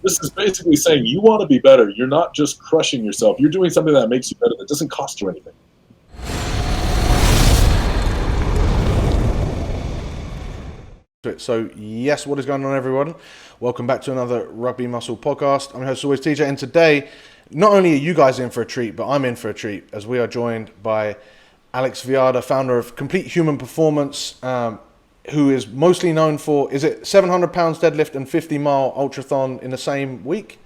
This is basically saying you want to be better. You're not just crushing yourself. You're doing something that makes you better that doesn't cost you anything. So yes, what is going on, everyone? Welcome back to another Rugby Muscle podcast. I'm your host, always TJ, and today, not only are you guys in for a treat, but I'm in for a treat as we are joined by Alex Viada, founder of Complete Human Performance, who is mostly known for, is it 700 pounds deadlift and 50-mile ultrathon in the same week?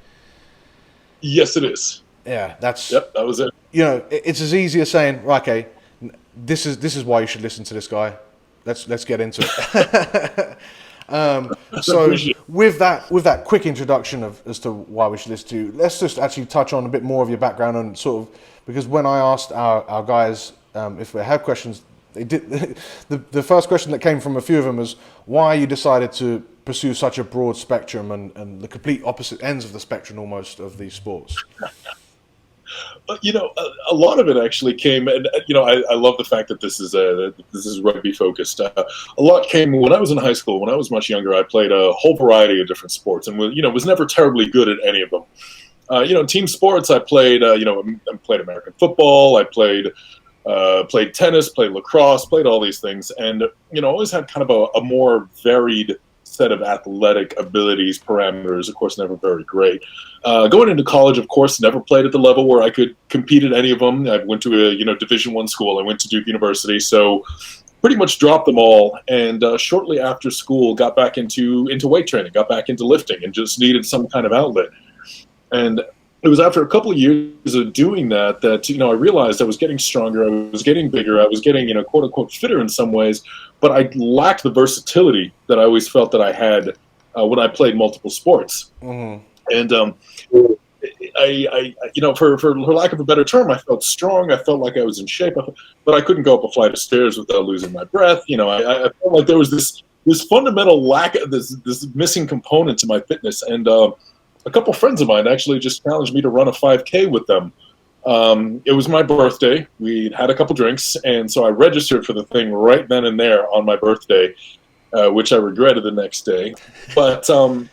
Yes, it is. Yeah, that's... Yep, that was it. You know, it's as easy as saying, right, okay, this is why you should listen to this guy. Let's get into it. So with that quick introduction as to why we should listen to you, let's just actually touch on a bit more of your background and sort of, because when I asked our guys if they had questions, they did. The first question that came from a few of them was why you decided to pursue such a broad spectrum and the complete opposite ends of the spectrum almost of these sports. You know, a lot of it actually came, and you know, I love the fact that this is rugby focused. A lot came when I was in high school. When I was much younger, I played a whole variety of different sports, and was never terribly good at any of them. Team sports. I played, I played American football. I played tennis, played lacrosse, played all these things, and always had kind of a more varied set of athletic abilities, parameters. Of course, never very great. Going into college, of course, never played at the level where I could compete at any of them. I went to a Division I school. I went to Duke University, so pretty much dropped them all. And shortly after school, got back into weight training, got back into lifting, and just needed some kind of outlet. And it was after a couple of years of doing that I realized I was getting stronger, I was getting bigger, I was getting quote unquote fitter in some ways, but I lacked the versatility that I always felt that I had when I played multiple sports. Mm-hmm. And I for lack of a better term, I felt strong. I felt like I was in shape, but I couldn't go up a flight of stairs without losing my breath. I felt like there was this fundamental lack of this missing component to my fitness. And a couple friends of mine actually just challenged me to run a 5K with them. It was my birthday. We had a couple drinks, and so I registered for the thing right then and there on my birthday, which I regretted the next day. But I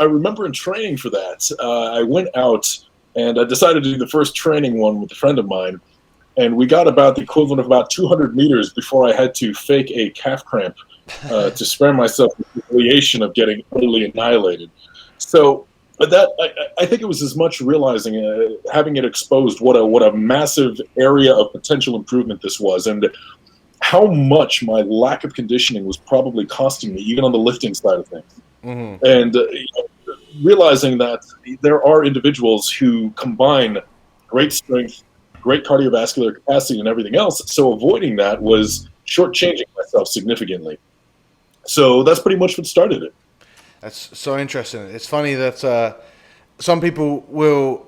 remember in training for that, I went out and I decided to do the first training one with a friend of mine, and we got about the equivalent of about 200 meters before I had to fake a calf cramp to spare myself the humiliation of getting utterly annihilated. So I think it was as much realizing, having it exposed, what a massive area of potential improvement this was, and how much my lack of conditioning was probably costing me, even on the lifting side of things. Mm-hmm. And realizing that there are individuals who combine great strength, great cardiovascular capacity, and everything else. So avoiding that was shortchanging myself significantly. So that's pretty much what started it. That's so interesting. It's funny that some people will,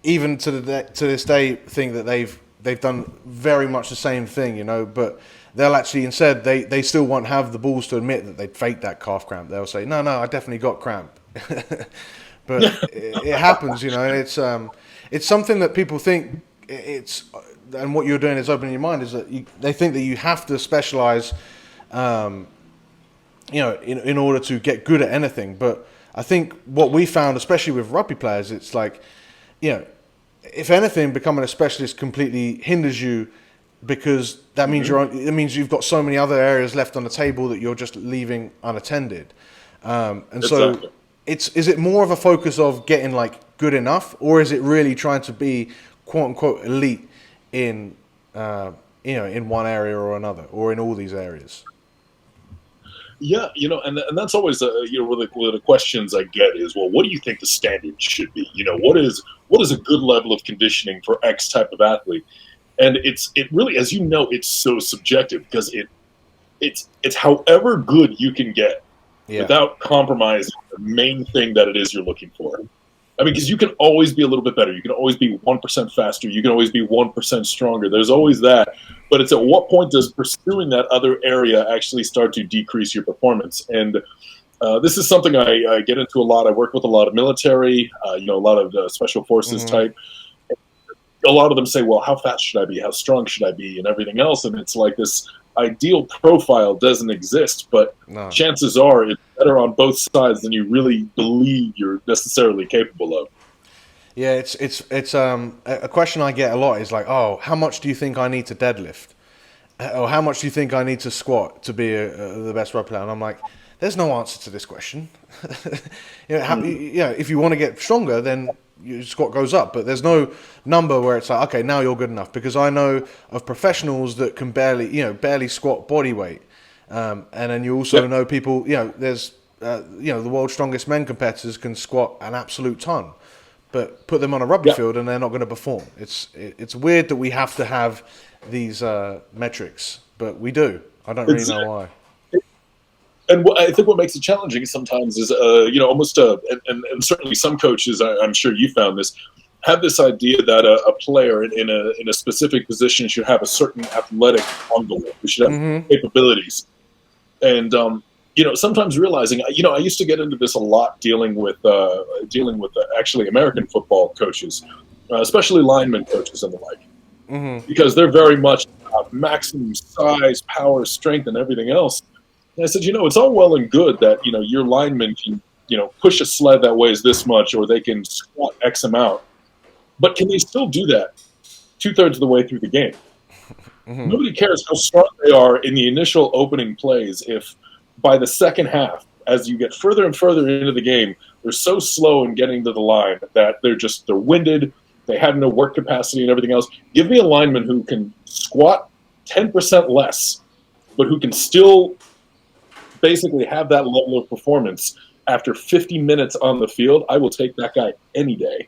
even to this day, think that they've done very much the same thing, but they'll actually instead they still won't have the balls to admit that they'd faked that calf cramp. They'll say, no, I definitely got cramp. But it happens, it's something that people think and what you're doing is opening your mind, is that they think that you have to specialize in order to get good at anything. But I think what we found, especially with rugby players, it's like, if anything, becoming a specialist completely hinders you, because that means you've got so many other areas left on the table that you're just leaving unattended. So is it more of a focus of getting good enough, or is it really trying to be quote unquote elite in in one area or another, or in all these areas? Yeah, and that's always one of the questions I get is, well, what do you think the standard should be? What is a good level of conditioning for X type of athlete? And it really, as it's so subjective, because it's however good you can get without compromising the main thing that it is you're looking for. I mean, because you can always be a little bit better. You can always be 1% faster. You can always be 1% stronger. There's always that. But it's at what point does pursuing that other area actually start to decrease your performance? And this is something I get into a lot. I work with a lot of military, a lot of special forces type. A lot of them say, well, how fast should I be? How strong should I be? And everything else. And it's like this ideal profile doesn't exist. But chances are it's better on both sides than you really believe you're necessarily capable of. Yeah, it's a question I get a lot is like, oh, how much do you think I need to deadlift? Or how much do you think I need to squat to be the best rugby player? And I'm like, there's no answer to this question. If you want to get stronger, then your squat goes up. But there's no number where it's like, okay, now you're good enough. Because I know of professionals that can barely squat body weight. And then you also know people, there's, the world's strongest men competitors can squat an absolute ton. But put them on a rugby field and they're not going to perform. It's weird that we have to have these metrics, but we do. I don't really know why. And I think what makes it challenging sometimes is, almost and certainly some coaches, I'm sure you found this, have this idea that a player in a specific position should have a certain athletic envelope. We should have capabilities, and sometimes realizing, I used to get into this a lot dealing with actually American football coaches, especially lineman coaches and the like, because they're very much maximum size, power, strength, and everything else. And I said, it's all well and good that your lineman can push a sled that weighs this much, or they can squat X amount, but can they still do that 2/3 of the way through the game? Nobody cares how strong they are in the initial opening plays if by the second half, as you get further and further into the game, they're so slow in getting to the line that they're winded, they have no work capacity and everything else. Give me a lineman who can squat 10% less, but who can still basically have that level of performance after 50 minutes on the field. I will take that guy any day.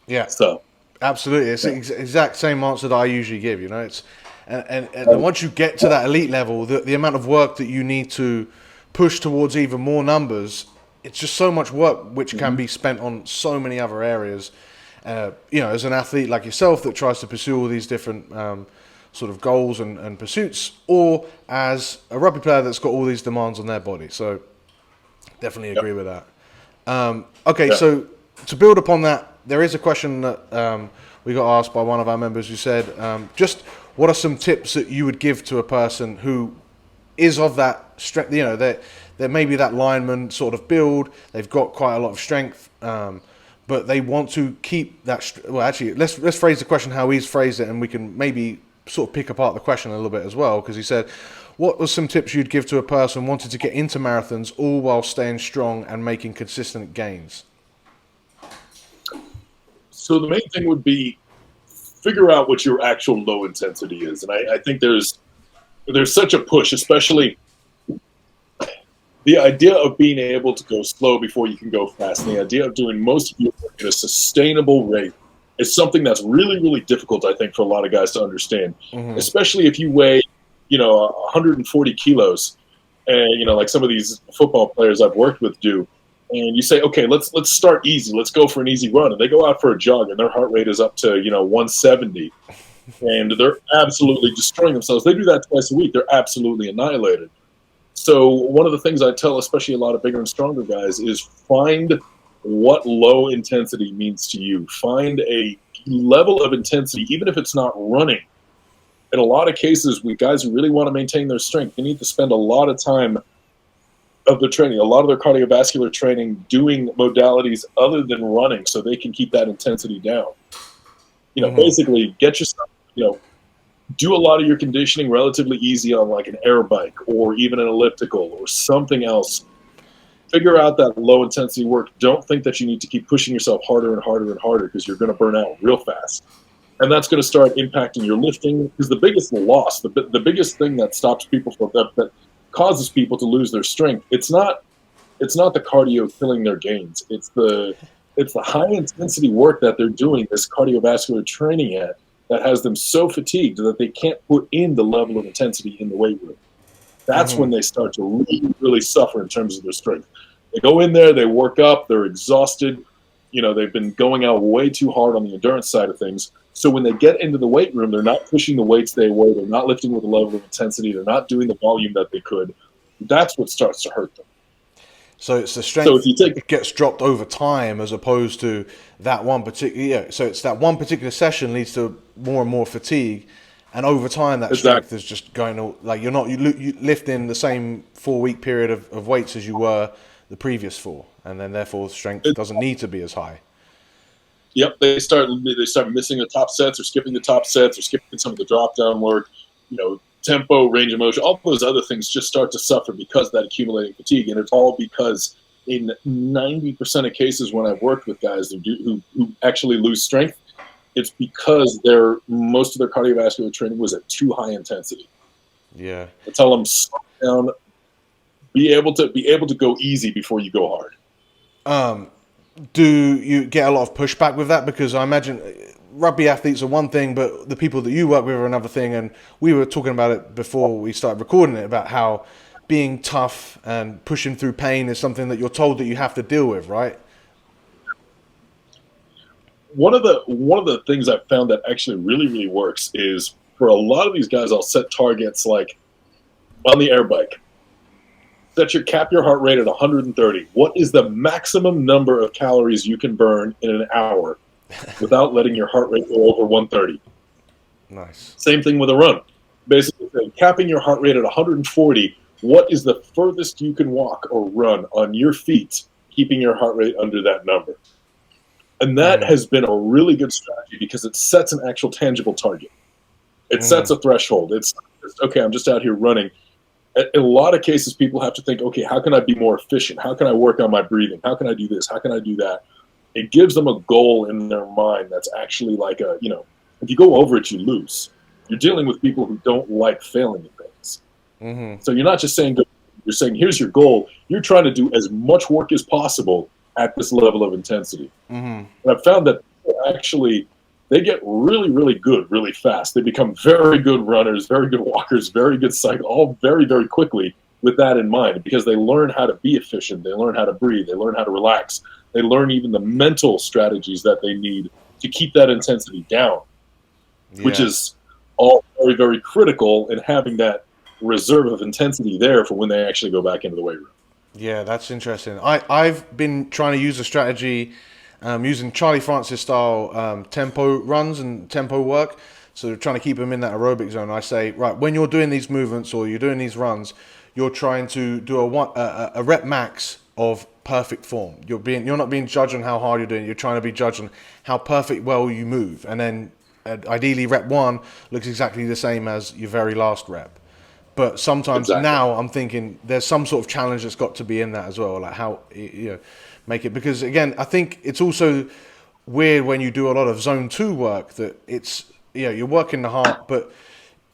Yeah. So absolutely, it's the exact same answer that I usually give. It's and once you get to that elite level, the amount of work that you need to push towards even more numbers, it's just so much work which can be spent on so many other areas. As an athlete like yourself that tries to pursue all these different sort of goals and pursuits, or as a rugby player that's got all these demands on their body. So definitely agree with that. So to build upon that, there is a question that we got asked by one of our members who said, just what are some tips that you would give to a person who is of that strength, they're maybe that lineman sort of build, they've got quite a lot of strength, but they want to keep that, let's phrase the question how he's phrased it, and we can maybe sort of pick apart the question a little bit as well, because he said, what were some tips you'd give to a person wanting to get into marathons all while staying strong and making consistent gains? So the main thing would be figure out what your actual low intensity is. And I think there's such a push, especially the idea of being able to go slow before you can go fast. And the idea of doing most of your work at a sustainable rate is something that's really, really difficult, I think, for a lot of guys to understand, especially if you weigh, 140 kilos and, like some of these football players I've worked with do. And you say, okay, let's start easy. Let's go for an easy run. And they go out for a jog and their heart rate is up to, 170. And they're absolutely destroying themselves. They do that twice a week. They're absolutely annihilated. So one of the things I tell, especially a lot of bigger and stronger guys, is find what low intensity means to you. Find a level of intensity, even if it's not running. In a lot of cases, guys who really want to maintain their strength, they need to spend a lot of time of their training, a lot of their cardiovascular training, doing modalities other than running so they can keep that intensity down. Basically get yourself, do a lot of your conditioning relatively easy on like an aerobic or even an elliptical or something else. Figure out that low intensity work. Don't think that you need to keep pushing yourself harder and harder and harder because you're going to burn out real fast. And that's going to start impacting your lifting, because the biggest loss, the biggest thing that stops people from that causes people to lose their strength, it's not the cardio killing their gains. It's the high intensity work that they're doing this cardiovascular training at that has them so fatigued that they can't put in the level of intensity in the weight room. That's when they start to really, really suffer in terms of their strength. They go in there, they work up, they're exhausted. They've been going out way too hard on the endurance side of things. So when they get into the weight room, they're not pushing the weights they weigh. They're not lifting with the level of intensity. They're not doing the volume that they could. That's what starts to hurt them. So it's the strength that gets dropped over time as opposed to that one particular. So it's that one particular session leads to more and more fatigue, and over time that strength Exactly. is just going like you lifting the same 4 week period of weights as you were the previous four, and then therefore strength doesn't need to be as high. Yep, they start missing the top sets or skipping the top sets or skipping some of the drop down work. Tempo, range of motion, all those other things just start to suffer because of that accumulating fatigue, and it's all because in 90% of cases when I've worked with guys who actually lose strength, it's because most of their cardiovascular training was at too high intensity. Yeah. I tell them slow down, be able to go easy before you go hard. Do you get a lot of pushback with that? Because I imagine rugby athletes are one thing, but the people that you work with are another thing. And we were talking about it before we started recording it, about how being tough and pushing through pain is something that you're told that you have to deal with, right? One of the things I've found that actually really, really works is for a lot of these guys, I'll set targets like on the air bike. Cap your heart rate at 130. What is the maximum number of calories you can burn in an hour without letting your heart rate go over 130? Nice. Same thing with a run. Basically, capping your heart rate at 140. What is the furthest you can walk or run on your feet, keeping your heart rate under that number? And that has been a really good strategy because it sets an actual tangible target. It sets a threshold. It's okay, I'm just out here running. In a lot of cases, people have to think, okay, how can I be more efficient? How can I work on my breathing? How can I do this? How can I do that? It gives them a goal in their mind that's actually like if you go over it, you lose. You're dealing with people who don't like failing at things. So you're not just saying, you're saying, here's your goal. You're trying to do as much work as possible at this level of intensity. And I've found that actually they get really, really good really fast. They become very good runners, very good walkers, very good cycle, all very, very quickly with that in mind, because they learn how to be efficient. They learn how to breathe. They learn how to relax. They learn even the mental strategies that they need to keep that intensity down, which is all very, very critical in having that reserve of intensity there for when they actually go back into the weight room. Yeah, that's interesting. I've been trying to use a strategy using Charlie Francis style tempo runs and tempo work. So trying to keep them in that aerobic zone. I say, right, when you're doing these movements or you're doing these runs, you're trying to do a rep max of perfect form. You're not being judged on how hard you're doing. You're trying to be judged on how perfect well you move. And then ideally rep one looks exactly the same as your very last rep. But sometimes now I'm thinking there's some sort of challenge that's got to be in that as well, like how make it, because again I think it's also weird when you do a lot of zone 2 work that it's you're working the heart, but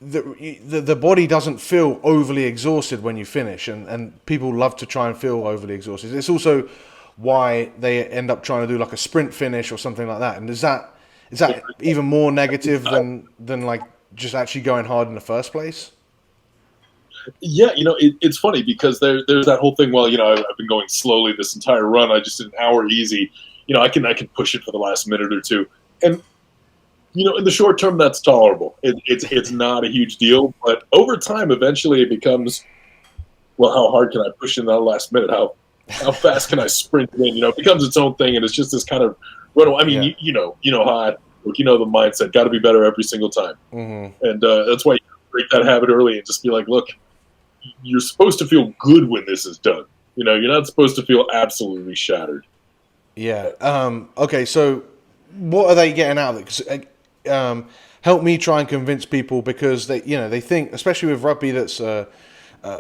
the body doesn't feel overly exhausted when you finish, and people love to try and feel overly exhausted. It's also why they end up trying to do like a sprint finish or something like that. And is that even more negative than like just actually going hard in the first place? Yeah, it's funny because there's that whole thing. Well, I've been going slowly this entire run. I just did an hour easy. I can push it for the last minute or two, and in the short term that's tolerable. It's not a huge deal, but over time, eventually, it becomes, well, how hard can I push in that last minute? How fast can I sprint in? It becomes its own thing, and it's just this kind of run. I mean, you know how I work. The mindset. Got to be better every single time, and that's why you break that habit early and just be like, look. You're supposed to feel good when this is done. You're not supposed to feel absolutely shattered. Yeah. Okay. So, what are they getting out of it? 'Cause, help me try and convince people, because they think, especially with rugby, that's a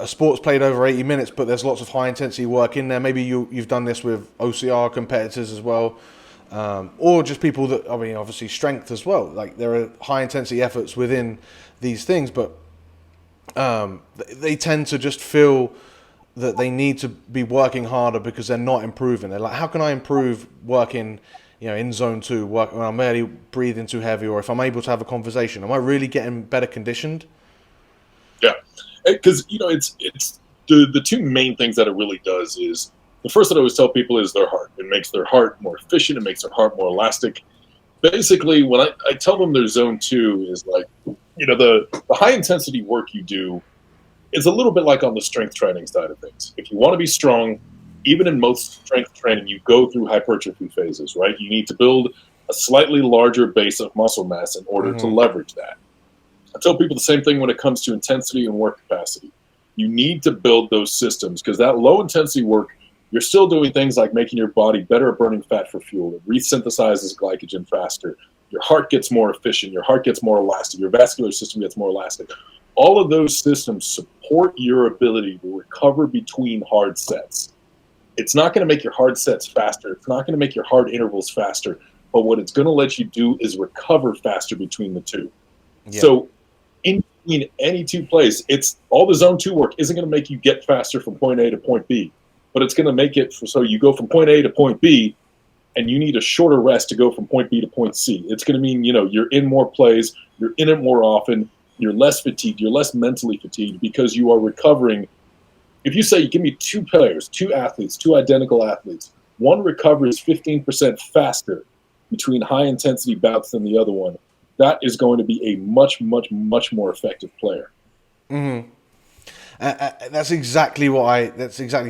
sport's played over 80 minutes, but there's lots of high intensity work in there. Maybe you've done this with OCR competitors as well, or just people that obviously strength as well. Like there are high intensity efforts within these things, but they tend to just feel that they need to be working harder because they're not improving. They're like, how can I improve working, in zone 2, when I'm barely breathing too heavy, or if I'm able to have a conversation? Am I really getting better conditioned? Yeah, because it's the two main things that it really does is, the first that I always tell people is their heart. It makes their heart more efficient. It makes their heart more elastic. Basically, when I tell them their zone 2 is like, the high intensity work you do is a little bit like on the strength training side of things. If you want to be strong, even in most strength training, you go through hypertrophy phases, right? You need to build a slightly larger base of muscle mass in order to leverage that. I tell people the same thing when it comes to intensity and work capacity. You need to build those systems, because that low intensity work, you're still doing things like making your body better at burning fat for fuel. It resynthesizes glycogen faster. Your heart gets more efficient. Your heart gets more elastic. Your vascular system gets more elastic. All of those systems support your ability to recover between hard sets. It's not going to make your hard sets faster. It's not going to make your hard intervals faster. But what it's going to let you do is recover faster between the two. Yeah. So in between any two plays, it's all the zone 2 work isn't going to make you get faster from point A to point B, but it's going to make it so you go from point A to point B, and you need a shorter rest to go from point B to point C. It's going to mean, you're in more plays, you're in it more often, you're less fatigued, you're less mentally fatigued, because you are recovering. If you say, you give me two players, two athletes, two identical athletes, one recovers 15% faster between high intensity bouts than the other one, that is going to be a much, much, much more effective player. Mm-hmm. That's exactly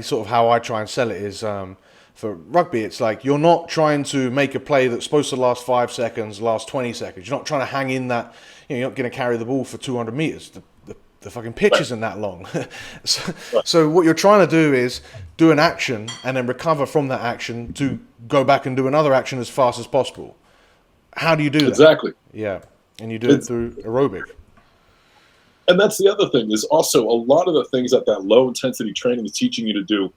sort of how I try and sell it is, for rugby, it's like you're not trying to make a play that's supposed to last 5 seconds, last 20 seconds. You're not trying to hang in that, you're not going to carry the ball for 200 meters. The fucking pitch isn't that long. So what you're trying to do is do an action and then recover from that action to go back and do another action as fast as possible. How do you do that? Exactly. Yeah. And you do it through aerobic. And that's the other thing, is also a lot of the things that low intensity training is teaching you to do.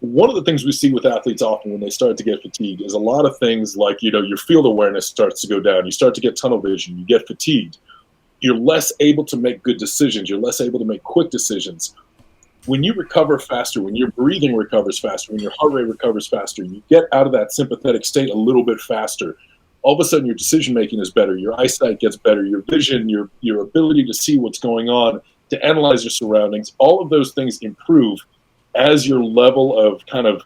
One of the things we see with athletes often when they start to get fatigued is a lot of things like, your field awareness starts to go down. You start to get tunnel vision. You get fatigued. You're less able to make good decisions. You're less able to make quick decisions. When you recover faster, when your breathing recovers faster, when your heart rate recovers faster, you get out of that sympathetic state a little bit faster. All of a sudden, your decision-making is better. Your eyesight gets better. Your vision, your ability to see what's going on, to analyze your surroundings, all of those things improve as your level of kind of,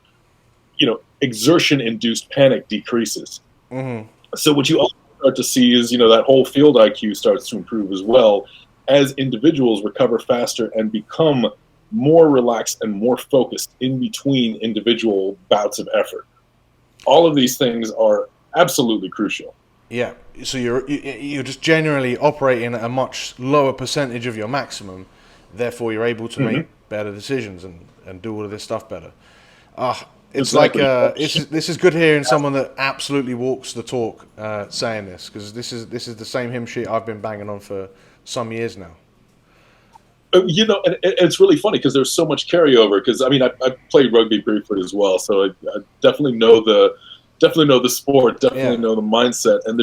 exertion-induced panic decreases. Mm-hmm. So what you also start to see is, that whole field IQ starts to improve as well as individuals recover faster and become more relaxed and more focused in between individual bouts of effort. All of these things are absolutely crucial. Yeah, so you're just generally operating at a much lower percentage of your maximum, therefore you're able to make better decisions and do all of this stuff better. It's exactly. Like this is good hearing someone that absolutely walks the talk saying this, because this is the same hymn sheet I've been banging on for some years now. And it's really funny because there's so much carryover. Because I played rugby briefly as well, so I definitely know the sport, definitely know the mindset, and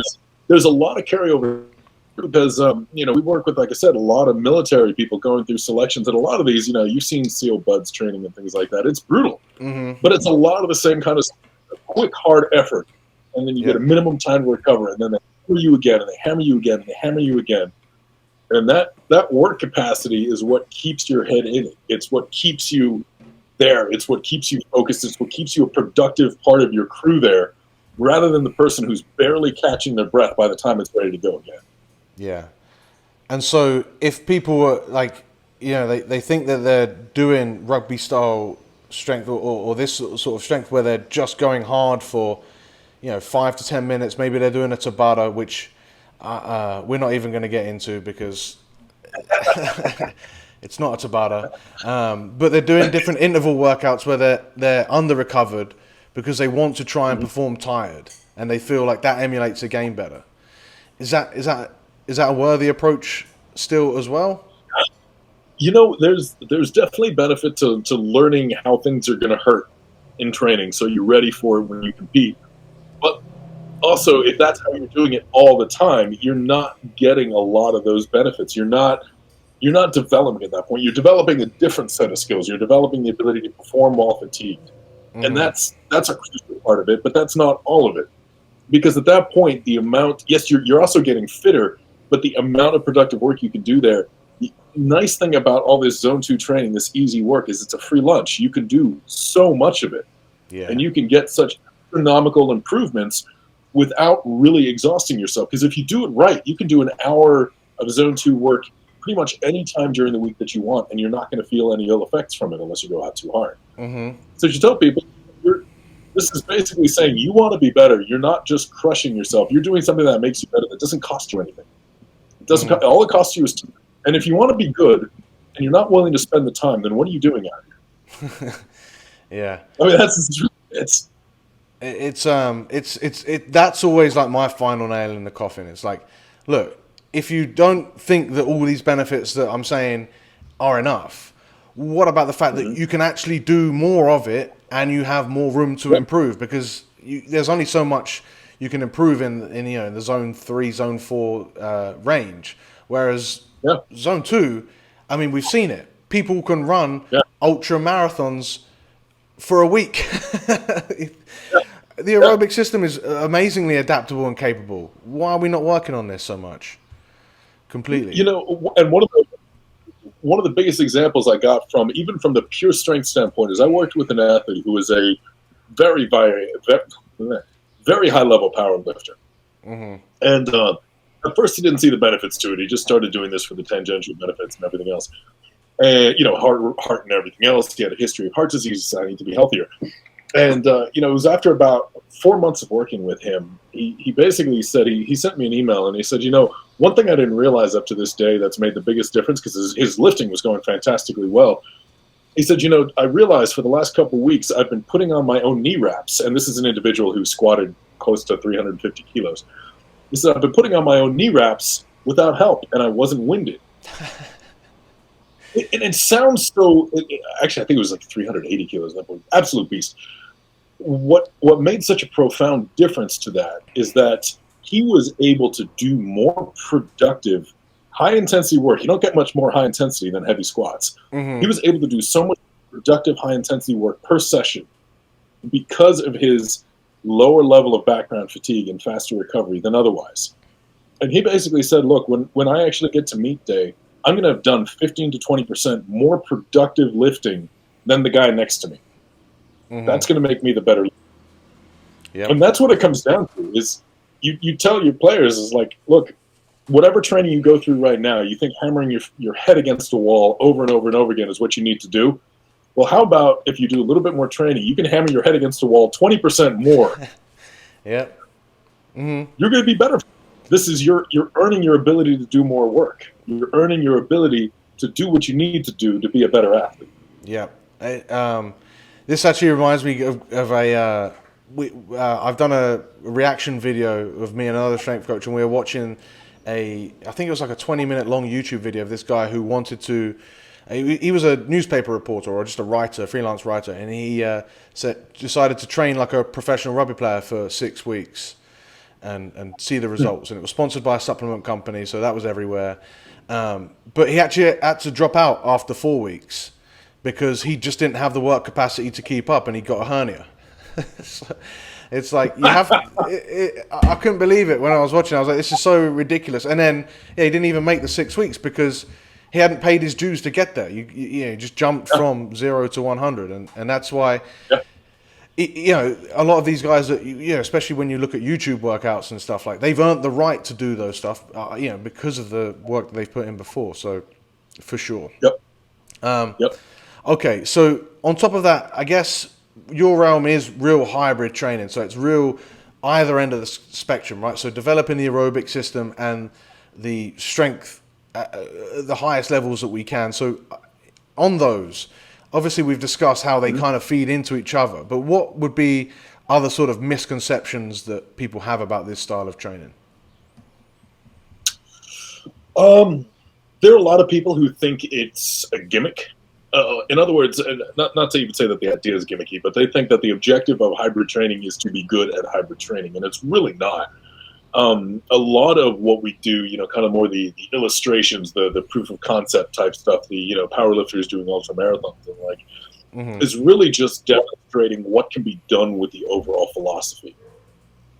there's a lot of carryover because we work with, like I said, a lot of military people going through selections, and a lot of these, you've seen SEAL Buds training and things like that. It's brutal, but it's a lot of the same kind of quick, hard effort, and then you get a minimum time to recover, and then they hammer you again, and they hammer you again, and they hammer you again. And that work capacity is what keeps your head in it. It's what keeps you there. It's what keeps you focused. It's what keeps you a productive part of your crew there, rather than the person who's barely catching their breath by the time it's ready to go again. Yeah. And so if people were like, they think that they're doing rugby style strength or this sort of strength where they're just going hard for, 5 to 10 minutes, maybe they're doing a Tabata, which we're not even going to get into because it's not a Tabata. But they're doing different interval workouts where they're under recovered because they want to try and perform tired, and they feel like that emulates a game better. Is that a worthy approach still as well? There's definitely benefit to learning how things are going to hurt in training, so you're ready for it when you compete. But also, if that's how you're doing it all the time, you're not getting a lot of those benefits. You're not developing at that point. You're developing a different set of skills. You're developing the ability to perform while fatigued. And that's a crucial part of it, but that's not all of it. Because at that point, the amount, yes, you're also getting fitter, but the amount of productive work you can do there, the nice thing about all this zone 2 training, this easy work, is it's a free lunch. You can do so much of it. Yeah. And you can get such astronomical improvements without really exhausting yourself. Because if you do it right, you can do an hour of zone 2 work pretty much any time during the week that you want, and you're not going to feel any ill effects from it unless you go out too hard. So you tell people, this is basically saying you want to be better. You're not just crushing yourself. You're doing something that makes you better, that doesn't cost you anything. It doesn't all it costs you is time. And if you want to be good and you're not willing to spend the time, then what are you doing out here? Yeah. I mean, that's always like my final nail in the coffin. It's like, look, if you don't think that all these benefits that I'm saying are enough, what about the fact that you can actually do more of it and you have more room to improve? Because there's only so much you can improve in the zone 3, zone 4 range. Whereas zone 2, I mean, we've seen it. People can run ultra marathons for a week. The aerobic system is amazingly adaptable and capable. Why are we not working on this so much? Completely. You know, and one of the biggest examples I got even from the pure strength standpoint is I worked with an athlete who was a very, very, very high level power lifter. And at first he didn't see the benefits to it. He just started doing this for the tangential benefits and everything else. And, heart and everything else. He had a history of heart disease. I need to be healthier. And, it was after about 4 months of working with him, he basically said, he sent me an email and he said, one thing I didn't realize up to this day that's made the biggest difference, because his lifting was going fantastically well. He said, I realized for the last couple of weeks, I've been putting on my own knee wraps. And this is an individual who squatted close to 350 kilos. He said, I've been putting on my own knee wraps without help, and I wasn't winded. It sounds so, actually, I think it was like 380 kilos. Absolute beast. What made such a profound difference to that is that he was able to do more productive, high-intensity work. You don't get much more high intensity than heavy squats. He was able to do so much productive, high-intensity work per session because of his lower level of background fatigue and faster recovery than otherwise. And he basically said, look, when I actually get to meet day, I'm going to have done 15 to 20% more productive lifting than the guy next to me. That's going to make me the better. And that's what it comes down to is you tell your players is like, look, whatever training you go through right now, you think hammering your head against a wall over and over and over again is what you need to do. Well, how about if you do a little bit more training, you can hammer your head against a wall 20% more. You're going to be better. This is you're earning your ability to do more work. You're earning your ability to do what you need to do to be a better athlete. This actually reminds me of I've done a reaction video of me and another strength coach, and we were watching I think it was like a 20-minute long YouTube video of this guy who wanted to. He was a newspaper reporter or just a writer, freelance writer, and he decided to train like a professional rugby player for 6 weeks and see the results. And it was sponsored by a supplement company, so that was everywhere. But he actually had to drop out after 4 weeks because he just didn't have the work capacity to keep up, and he got a hernia. So it's like you have. I couldn't believe it when I was watching. I was like, "This is so ridiculous." And then he didn't even make the 6 weeks because he hadn't paid his dues to get there. You just jumped from 0 to 100, and that's why. A lot of these guys that especially when you look at YouTube workouts and stuff, like they've earned the right to do those stuff, because of the work that they've put in before. So, for sure. Okay, so on top of that, I guess your realm is real hybrid training. So it's real either end of the spectrum, right? So developing the aerobic system and the strength at the highest levels that we can. So on those, obviously we've discussed how they kind of feed into each other, but what would be other sort of misconceptions that people have about this style of training? There are a lot of people who think it's a gimmick. In other words, not to even say that the idea is gimmicky, but they think that the objective of hybrid training is to be good at hybrid training, and it's really not. A lot of what we do, kind of more the illustrations, the proof of concept type stuff, the powerlifters doing ultra marathons and is really just demonstrating what can be done with the overall philosophy.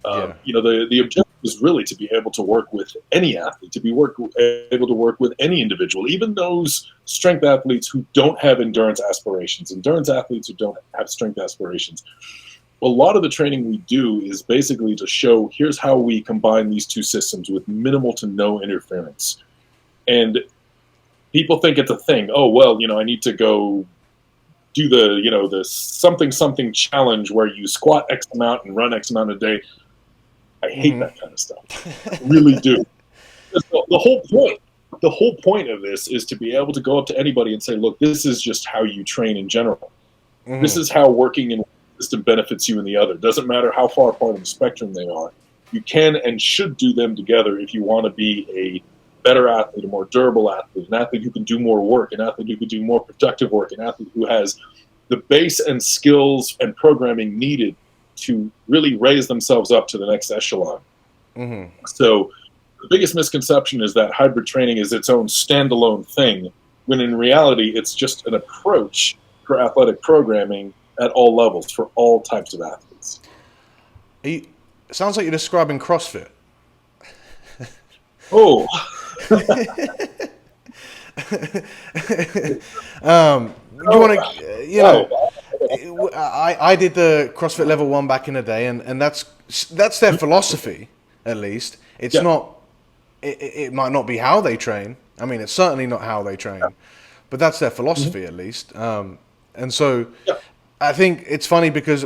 The objective is really to be able to work with any athlete, to be able to work with any individual, even those strength athletes who don't have endurance aspirations, endurance athletes who don't have strength aspirations. A lot of the training we do is basically to show here's how we combine these two systems with minimal to no interference. And people think it's a thing. Oh, well, I need to go do the something challenge where you squat X amount and run X amount a day. I hate that kind of stuff. I really do. The whole point of this is to be able to go up to anybody and say, look, this is just how you train in general. Mm-hmm. This is how working in one system benefits you in the other. Doesn't matter how far apart on the spectrum they are. You can and should do them together if you want to be a better athlete, a more durable athlete, an athlete who can do more work, an athlete who can do more productive work, an athlete who has the base and skills and programming needed to really raise themselves up to the next echelon. Mm-hmm. So the biggest misconception is that hybrid training is its own standalone thing, when in reality it's just an approach for athletic programming at all levels for all types of athletes. It sounds like you're describing CrossFit. Oh. You want to, you know, I did the CrossFit level 1 back in the day, and that's their philosophy, at least. It's not, it might not be how they train. I mean, it's certainly not how they train, but that's their philosophy, at least. And so I think it's funny because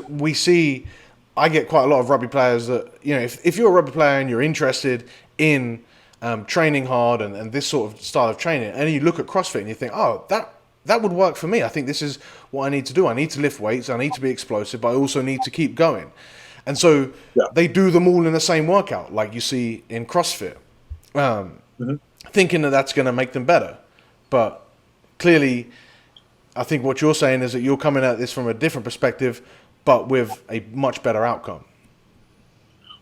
I get quite a lot of rugby players that, you know, if you're a rugby player and you're interested in training hard and this sort of style of training, and you look at CrossFit and you think, oh, that would work for me. I think this is what I need to do. I need to lift weights. I need to be explosive, but I also need to keep going. And so they do them all in the same workout, like you see in CrossFit, thinking that that's going to make them better. But clearly, I think what you're saying is that you're coming at this from a different perspective, but with a much better outcome.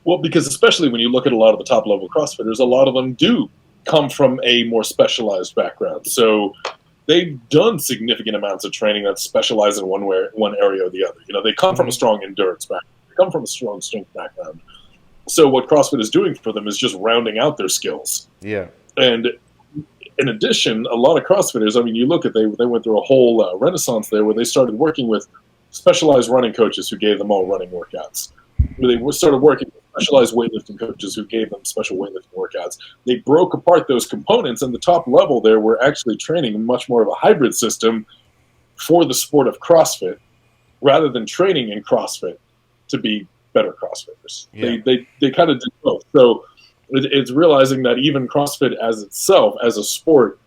Well, because especially when you look at a lot of the top level CrossFitters, a lot of them do come from a more specialized background. So they've done significant amounts of training that specialize in one area or the other. You know, they come from a strong endurance background. They come from a strong strength background. So what CrossFit is doing for them is just rounding out their skills. Yeah. And in addition, a lot of CrossFitters, I mean, you look at, they went through a whole renaissance there where they started working with specialized running coaches who gave them all running workouts. They started working with specialized weightlifting coaches who gave them special weightlifting workouts. They broke apart those components, and the top level there were actually training much more of a hybrid system for the sport of CrossFit, rather than training in CrossFit to be better CrossFitters. Yeah. They kind of did both. So it's realizing that even CrossFit as itself, as a sport,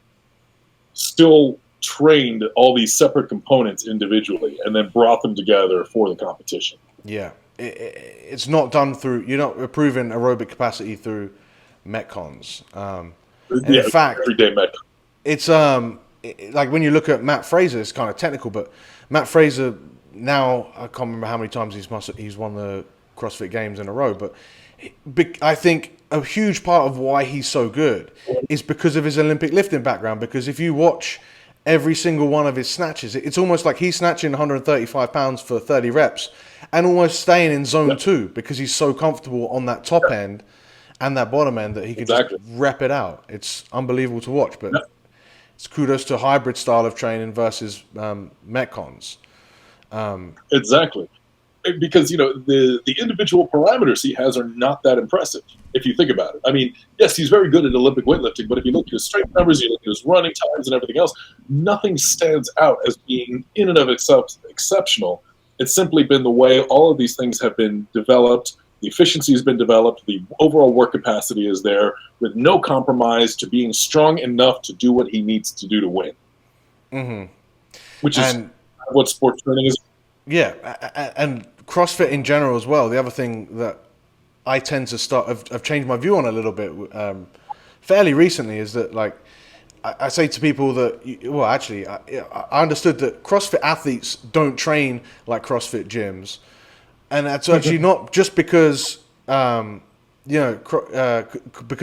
still trained all these separate components individually and then brought them together for the competition. Yeah. It's not done through, you're not improving aerobic capacity through Metcons. In fact, everyday Metcon. It's like when you look at Matt Fraser, it's kind of technical, but Matt Fraser now, I can't remember how many times he's won the CrossFit Games in a row, but I think a huge part of why he's so good is because of his Olympic lifting background. Because if you watch every single one of his snatches, it's almost like he's snatching 135 pounds for 30 reps and almost staying in zone 2 because he's so comfortable on that top end and that bottom end that he can just rep it out. It's unbelievable to watch, but it's kudos to hybrid style of training versus Metcons. Exactly. Because, you know, the individual parameters he has are not that impressive, if you think about it. I mean, yes, he's very good at Olympic weightlifting, but if you look at his strength numbers, you look at his running times and everything else, nothing stands out as being in and of itself exceptional. It's simply been the way all of these things have been developed, the efficiency has been developed, the overall work capacity is there, with no compromise to being strong enough to do what he needs to do to win. Mm-hmm. Which is what sports training is. Yeah, and CrossFit in general as well. The other thing that I tend to I've changed my view on a little bit fairly recently is that, like, I say to people that, well, actually, I understood that CrossFit athletes don't train like CrossFit gyms, and that's actually not just because because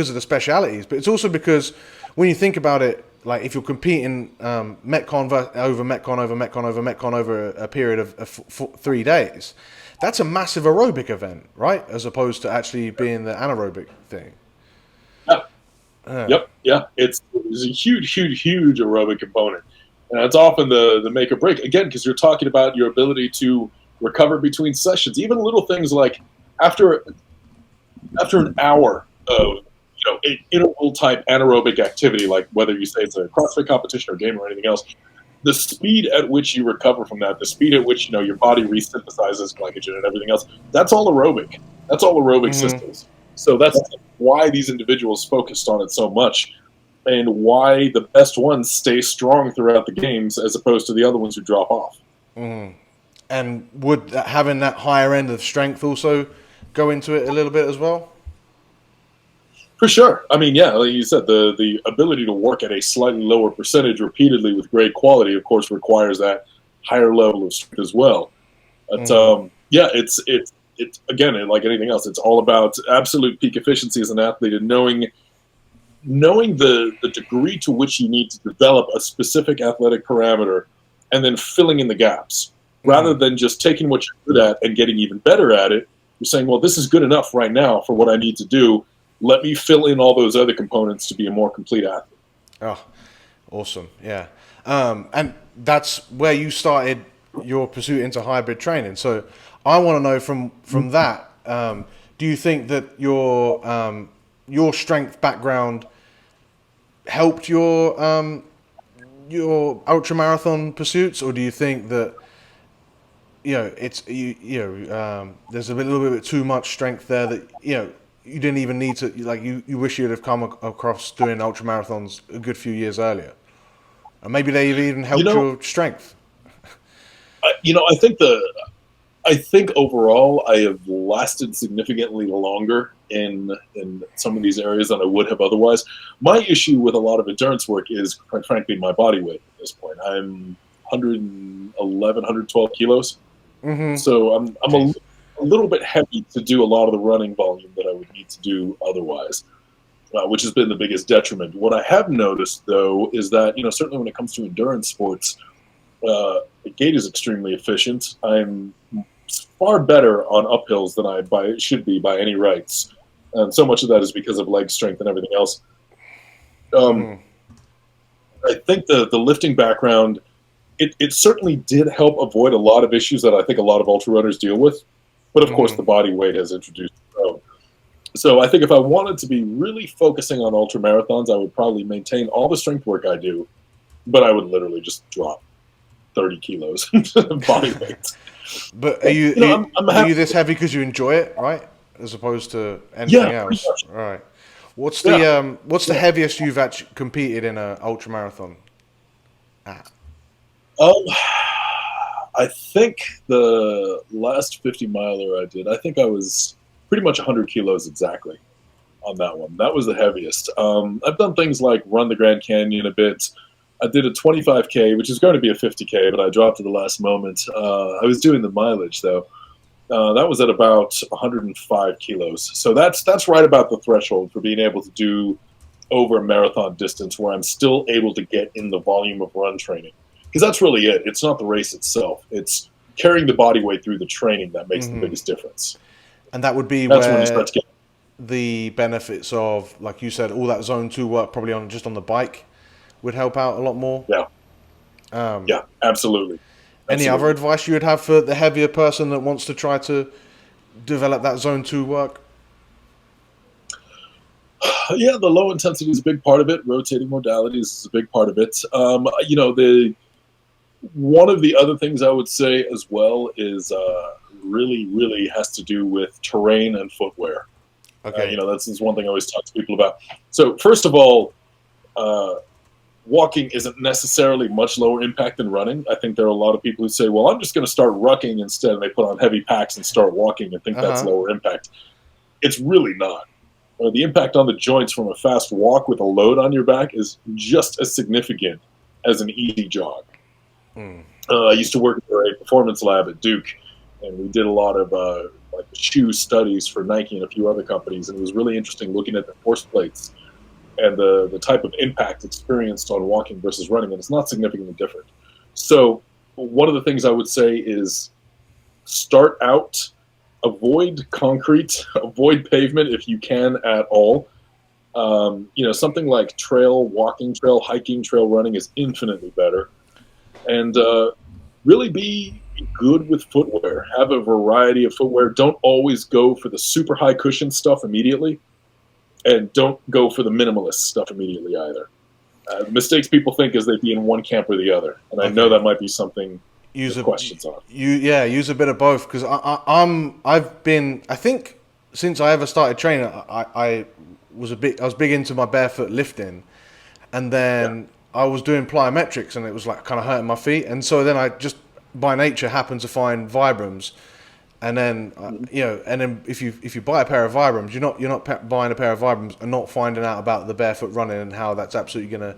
of the specialities, but it's also because when you think about it, like if you're competing Metcon over Metcon over Metcon over Metcon over a period of 3 days, that's a massive aerobic event, right? As opposed to actually being the anaerobic thing. Yeah. It's a huge aerobic component. And that's often the make or break. Again, because you're talking about your ability to recover between sessions. Even little things like after an hour of an interval type anaerobic activity, like whether you say it's a CrossFit competition or game or anything else, the speed at which you recover from that, the speed at which your body resynthesizes glycogen and everything else, that's all aerobic. That's all aerobic systems. So that's why these individuals focused on it so much, and why the best ones stay strong throughout the games as opposed to the other ones who drop off. And would having that higher end of strength also go into it a little bit as well? For sure. I mean, yeah, like you said, the ability to work at a slightly lower percentage repeatedly with great quality, of course, requires that higher level of strength as well. But yeah, it's again, like anything else, it's all about absolute peak efficiency as an athlete and knowing the degree to which you need to develop a specific athletic parameter and then filling in the gaps rather than just taking what you're good at and getting even better at it. You're saying, well, this is good enough right now for what I need to do. Let me fill in all those other components to be a more complete athlete. Oh, awesome. Yeah. And that's where you started your pursuit into hybrid training. So I want to know from that, do you think that your strength background helped your ultra marathon pursuits, or do you think that it's there's a little bit too much strength there that you didn't even need to, like, you wish you'd have come across doing ultra marathons a good few years earlier, and maybe they've even helped your strength? I think overall I have lasted significantly longer in some of these areas than I would have otherwise. My issue with a lot of endurance work is, quite frankly, my body weight at this point. I'm 111, 112 kilos. So I'm a little bit heavy to do a lot of the running volume that I would need to do otherwise, which has been the biggest detriment. What I have noticed, though, is that, certainly when it comes to endurance sports, the gait is extremely efficient. I'm far better on uphills than I should be by any rights. And so much of that is because of leg strength and everything else. I think the lifting background, it certainly did help avoid a lot of issues that I think a lot of ultra runners deal with. But of course, the body weight has introduced its own. So I think if I wanted to be really focusing on ultra marathons, I would probably maintain all the strength work I do, but I would literally just drop 30 kilos body weight. But are you this heavy because you enjoy it, right? As opposed to anything else, right? What's the heaviest you've actually competed in an ultra marathon at? I think the last 50 miler I did, I think I was pretty much 100 kilos exactly on that one. That was the heaviest. I've done things like run the Grand Canyon a bit. I did a 25K, which is going to be a 50K, but I dropped at the last moment. I was doing the mileage, though. That was at about 105 kilos. So that's right about the threshold for being able to do over a marathon distance where I'm still able to get in the volume of run training. Because that's really it. It's not the race itself. It's carrying the body weight through the training that makes the biggest difference. And that would be that's where when you start to get the benefits of, like you said, all that zone 2 work probably on the bike would help out a lot more. Yeah. Yeah, absolutely. Any other advice you would have for the heavier person that wants to try to develop that zone 2 work? Yeah, the low intensity is a big part of it. Rotating modalities is a big part of it. One of the other things I would say as well is really has to do with terrain and footwear. Okay. That's one thing I always talk to people about. So first of all, walking isn't necessarily much lower impact than running. I think there are a lot of people who say, well, I'm just going to start rucking instead, and they put on heavy packs and start walking and think that's lower impact. It's really not. The impact on the joints from a fast walk with a load on your back is just as significant as an easy jog. I used to work for a performance lab at Duke, and we did a lot of shoe studies for Nike and a few other companies, and it was really interesting looking at the force plates and the type of impact experienced on walking versus running, and it's not significantly different. So one of the things I would say is start out, avoid concrete, avoid pavement if you can at all. Something like trail walking, trail hiking, trail running is infinitely better. And really be good with footwear. Have a variety of footwear. Don't always go for the super high cushion stuff immediately. And don't go for the minimalist stuff immediately either. The mistakes people think is they'd be in one camp or the other. And I know that might be something questions on. Use a bit of both, because I think since I ever started training, I was big into my barefoot lifting, and Yeah. then I was doing plyometrics, and it was like kind of hurting my feet, and so then I just by nature happened to find Vibrams, and then Mhm. and then if you buy a pair of Vibrams, you're not buying a pair of Vibrams and not finding out about the barefoot running and how that's absolutely going to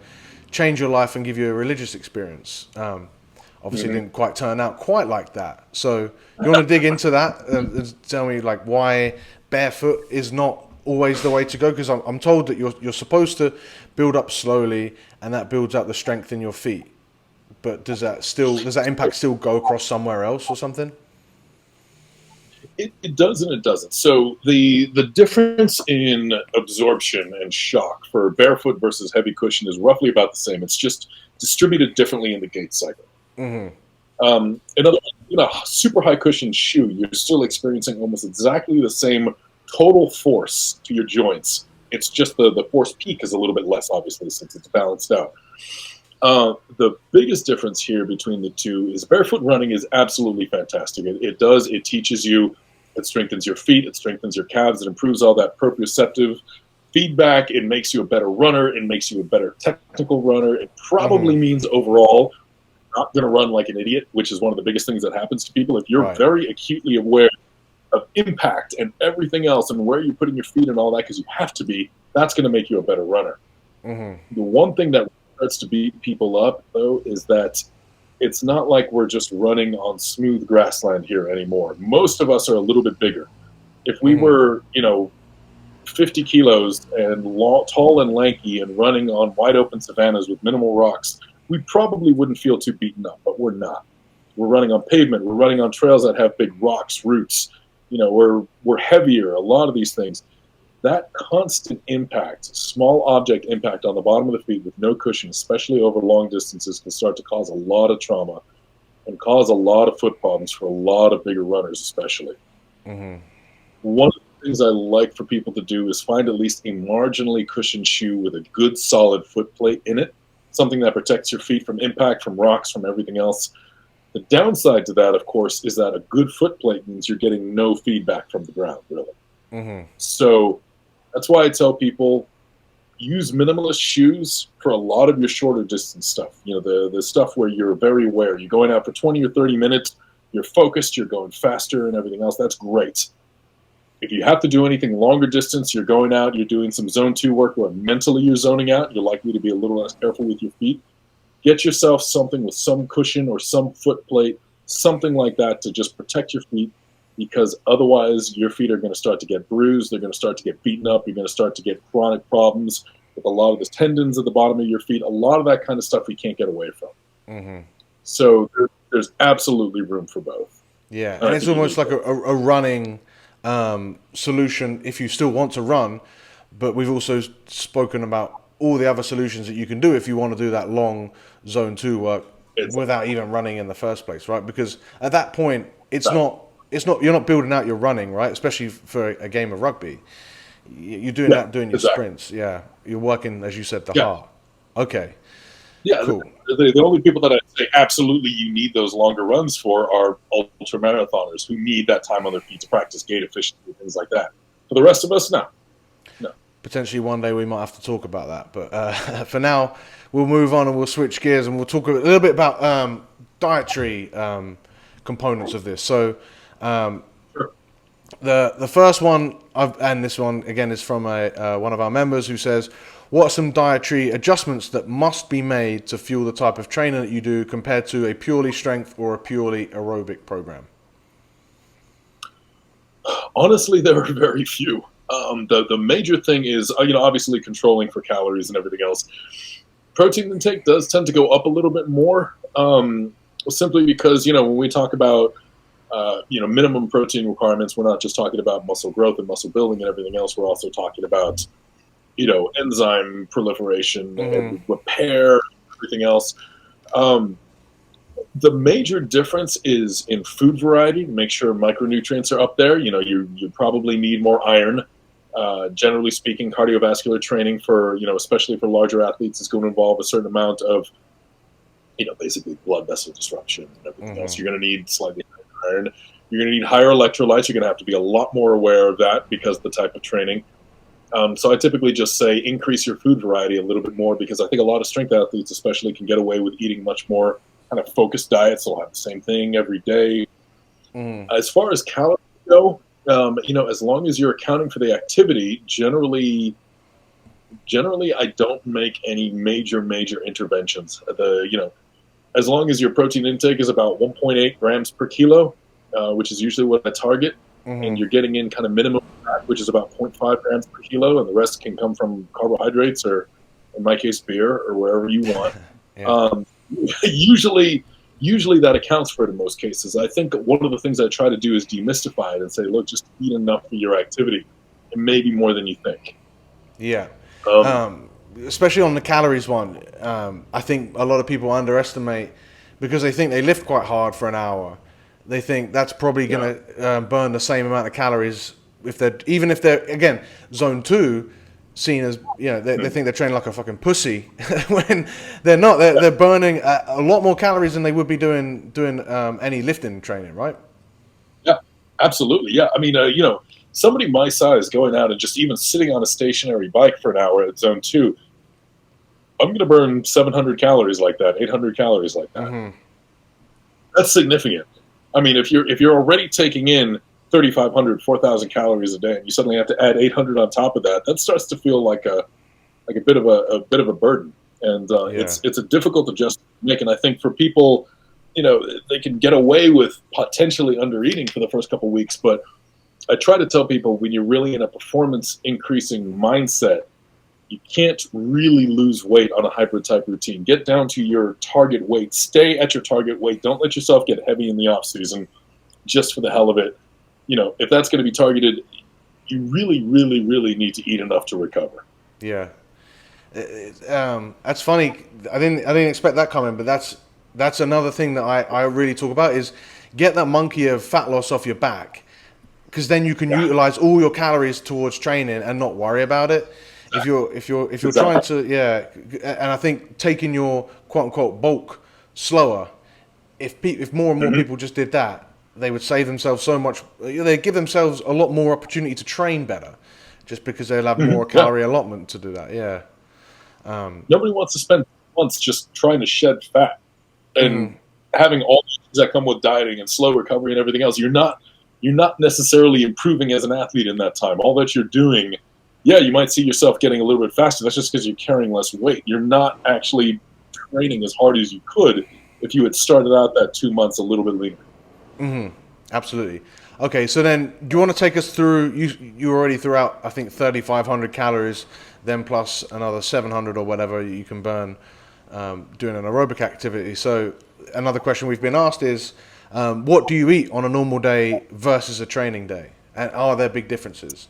change your life and give you a religious experience. Obviously, it Mhm. didn't quite turn out quite like that. So you want to dig into that and tell me like why barefoot is not always the way to go? Because I'm told that you're supposed to build up slowly, and that builds up the strength in your feet. But does that impact still go across somewhere else or something? It does and it doesn't. So the difference in absorption and shock for barefoot versus heavy cushion is roughly about the same. It's just distributed differently in the gait cycle. In other words, in a super high cushion shoe, you're still experiencing almost exactly the same total force to your joints. It's just the force peak is a little bit less, obviously, since it's balanced out. The biggest difference here between the two is barefoot running is absolutely fantastic. It teaches you, it strengthens your feet, it strengthens your calves, it improves all that proprioceptive feedback. It makes you a better runner, it makes you a better technical runner. It probably means overall not going to run like an idiot, which is one of the biggest things that happens to people. If you're Right. very acutely aware of impact and everything else and where you're putting your feet and all that, because you have to be, that's going to make you a better runner. The one thing that starts to beat people up, though, is that it's not like we're just running on smooth grassland here anymore. Most of us are a little bit bigger. If we were, 50 kilos and tall and lanky and running on wide open savannas with minimal rocks, we probably wouldn't feel too beaten up, but we're not. We're running on pavement. We're running on trails that have big rocks, roots. We're heavier. A lot of these things. That constant impact, small object impact on the bottom of the feet with no cushion, especially over long distances, can start to cause a lot of trauma and cause a lot of foot problems for a lot of bigger runners, especially. One of the things I like for people to do is find at least a marginally cushioned shoe with a good solid foot plate in it, something that protects your feet from impact, from rocks, from everything else. The downside to that, of course, is that a good foot plate means you're getting no feedback from the ground, really. So that's why I tell people use minimalist shoes for a lot of your shorter distance stuff. The stuff where you're very aware. You're going out for 20 or 30 minutes, you're focused, you're going faster and everything else. That's great. If you have to do anything longer distance, you're going out, you're doing some zone 2 work where mentally you're zoning out, you're likely to be a little less careful with your feet. Get yourself something with some cushion or some foot plate, something like that to just protect your feet, because otherwise your feet are going to start to get bruised, they're going to start to get beaten up, you're going to start to get chronic problems with a lot of the tendons at the bottom of your feet, a lot of that kind of stuff we can't get away from. So there's absolutely room for both. Yeah, And and I it's think you almost need like both. a running solution if you still want to run, but we've also spoken about all the other solutions that you can do if you want to do that long zone 2 work It's without even running in the first place, right? Because at that point, it's that. not you're not building out your running, right? Especially for a game of rugby, you're doing Yeah, that doing your exactly. sprints. Yeah, you're working, as you said, the Yeah. heart. Okay, Yeah, cool. the only people that I say absolutely you need those longer runs for are ultra marathoners who need that time on their feet to practice gait efficiency and things like that. For the rest of us, no, no. Potentially one day we might have to talk about that. But for now, we'll move on and we'll switch gears and we'll talk a little bit about dietary components of this. So Sure. the first one, and this one again is from one of our members who says, what are some dietary adjustments that must be made to fuel the type of training that you do compared to a purely strength or a purely aerobic program? Honestly, there are very few. The major thing is obviously controlling for calories and everything else. Protein intake does tend to go up a little bit more, simply because when we talk about minimum protein requirements, we're not just talking about muscle growth and muscle building and everything else. We're also talking about enzyme proliferation and repair, everything else. Um, the major difference is in food variety. Make sure micronutrients are up there. You probably need more iron. Generally speaking, cardiovascular training for especially for larger athletes is going to involve a certain amount of basically blood vessel disruption and everything else. You're going to need slightly higher iron. You're going to need higher electrolytes. You're going to have to be a lot more aware of that because of the type of training. So I typically just say increase your food variety a little bit more, because I think a lot of strength athletes especially can get away with eating much more kind of focused diets. They'll have the same thing every day. As far as calories go, as long as you're accounting for the activity, generally I don't make any major interventions. As long as your protein intake is about 1.8 grams per kilo, which is usually what I target, and you're getting in kind of minimum fat, which is about 0.5 grams per kilo, and the rest can come from carbohydrates or, in my case, beer or wherever you want. Usually that accounts for it in most cases. I think one of the things I try to do is demystify it and say, look, just eat enough for your activity, and maybe more than you think. Yeah. Especially on the calories one, I think a lot of people underestimate, because they think they lift quite hard for an hour. They think that's probably going to burn the same amount of calories if they're again zone 2, seen as they think they're training like a fucking pussy when they're not. They're burning a lot more calories than they would be doing any lifting training, right? Yeah, absolutely. Yeah, I mean, somebody my size going out and just even sitting on a stationary bike for an hour at zone 2, I'm going to burn 700 calories like that, 800 calories like that. That's significant. I mean, if you're already taking in 3,500, 4,000 calories a day, and you suddenly have to add 800 on top of that, that starts to feel like a bit of a burden, and it's a difficult adjustment to make. And I think for people, they can get away with potentially under eating for the first couple of weeks, but I try to tell people, when you're really in a performance increasing mindset, you can't really lose weight on a hybrid type routine. Get down to your target weight. Stay at your target weight. Don't let yourself get heavy in the off season just for the hell of it. If that's going to be targeted, you really need to eat enough to recover. Yeah. That's funny. I didn't expect that coming, but that's another thing that I really talk about, is get that monkey of fat loss off your back, because then you can utilize all your calories towards training and not worry about it. If you're trying to, and I think taking your quote unquote bulk slower, if more and more people just did that, they would save themselves so much. They give themselves a lot more opportunity to train better, just because they'll have more calorie allotment to do that. Yeah. Nobody wants to spend months just trying to shed fat and having all the things that come with dieting and slow recovery and everything else. You're not necessarily improving as an athlete in that time. All that you're doing, you might see yourself getting a little bit faster. That's just because you're carrying less weight. You're not actually training as hard as you could if you had started out that 2 months a little bit leaner. Absolutely. Okay, so then do you want to take us through, you already threw out, I think, 3,500 calories, then plus another 700 or whatever you can burn doing an aerobic activity. So another question we've been asked is, what do you eat on a normal day versus a training day? And are there big differences?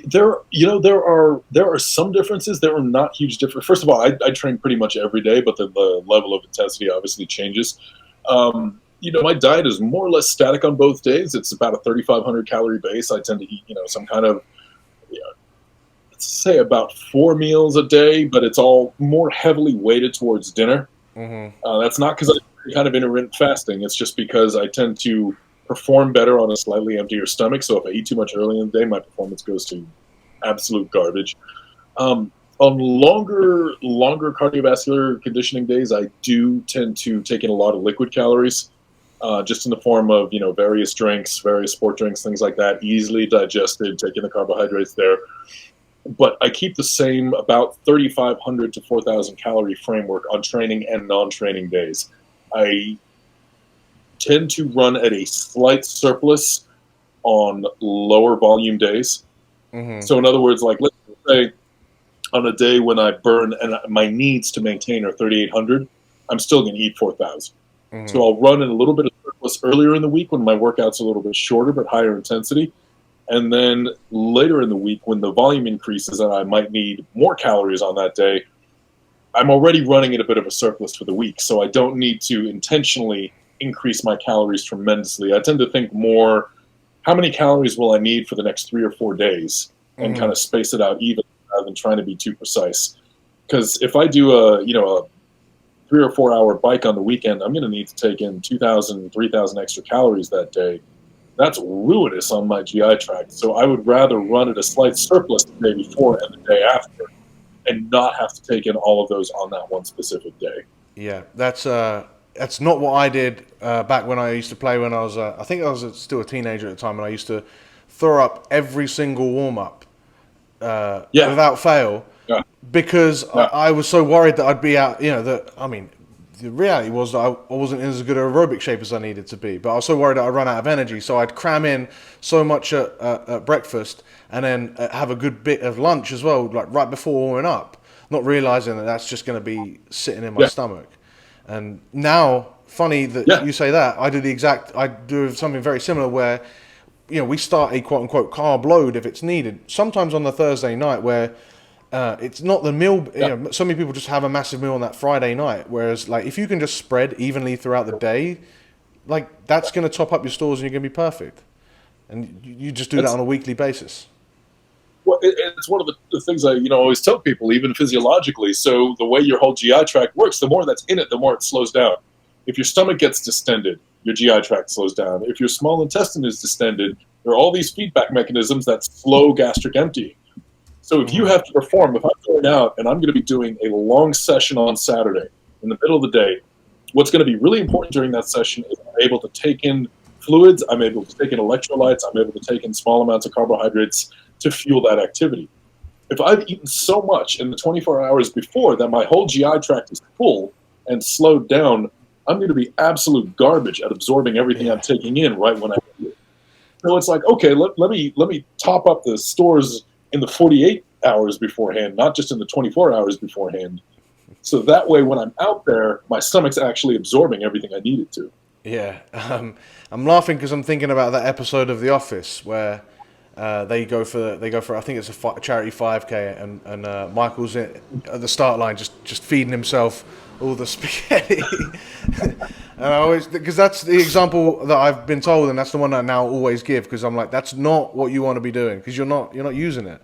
There are some differences. There are not huge differences. First of all, I train pretty much every day, but the level of intensity obviously changes. My diet is more or less static on both days. It's about a 3,500 calorie base. I tend to eat, some kind of, let's say about 4 meals a day, but it's all more heavily weighted towards dinner. That's not because I'm kind of intermittent fasting. It's just because I tend to perform better on a slightly emptier stomach. So if I eat too much early in the day, my performance goes to absolute garbage. On longer cardiovascular conditioning days, I do tend to take in a lot of liquid calories, just in the form of, various drinks, various sport drinks, things like that, easily digested, taking the carbohydrates there. But I keep the same about 3,500 to 4,000 calorie framework on training and non-training days. I tend to run at a slight surplus on lower volume days. So in other words, like let's say on a day when I burn and my needs to maintain are 3,800, I'm still going to eat 4,000. So I'll run in a little bit of surplus earlier in the week when my workout's a little bit shorter but higher intensity. And then later in the week when the volume increases and I might need more calories on that day, I'm already running at a bit of a surplus for the week. So I don't need to intentionally increase my calories tremendously. I tend to think more, how many calories will I need for the next 3 or 4 days, and kind of space it out even rather than trying to be too precise. Because if I do a 3 or 4 hour bike on the weekend, I'm going to need to take in 2,000, 3,000 extra calories that day. That's ruinous on my GI tract. So I would rather run at a slight surplus the day before and the day after, and not have to take in all of those on that one specific day. Yeah, that's not what I did back when I used to play when I was I think I was still a teenager at the time, and I used to throw up every single warm up without fail because I was so worried that I'd be out. The reality was that I wasn't in as good aerobic shape as I needed to be, but I was so worried that I'd run out of energy, so I'd cram in so much at breakfast and then have a good bit of lunch as well, like right before warming up, not realizing that that's just going to be sitting in my stomach. And now, funny that you say that, I do something very similar where, we start a quote unquote carb load if it's needed. Sometimes on the Thursday night where it's not the meal. So many people just have a massive meal on that Friday night. Whereas, like, if you can just spread evenly throughout the day, like, that's going to top up your stores and you're going to be perfect. And you just do that on a weekly basis. Well, it's one of the things I always tell people, even physiologically. So the way your whole GI tract works, the more that's in it, the more it slows down. If your stomach gets distended, your GI tract slows down. If your small intestine is distended, there are all these feedback mechanisms that slow gastric emptying. So if you have to perform, if I'm going out and I'm going to be doing a long session on Saturday in the middle of the day, what's going to be really important during that session is I'm able to take in fluids, I'm able to take in electrolytes, I'm able to take in small amounts of carbohydrates to fuel that activity. If I've eaten so much in the 24 hours before that my whole GI tract is full and slowed down, I'm going to be absolute garbage at absorbing everything I'm taking in right when I eat it. So it's like, okay, let me top up the stores in the 48 hours beforehand, not just in the 24 hours beforehand. So that way, when I'm out there, my stomach's actually absorbing everything I need it to. Yeah. I'm laughing because I'm thinking about that episode of The Office where they go for I think it's a charity 5K, and Michael's at the start line just feeding himself all the spaghetti. And I always, because that's the example that I've been told, and that's the one I now always give, because I'm like, that's not what you want to be doing, because you're not using it.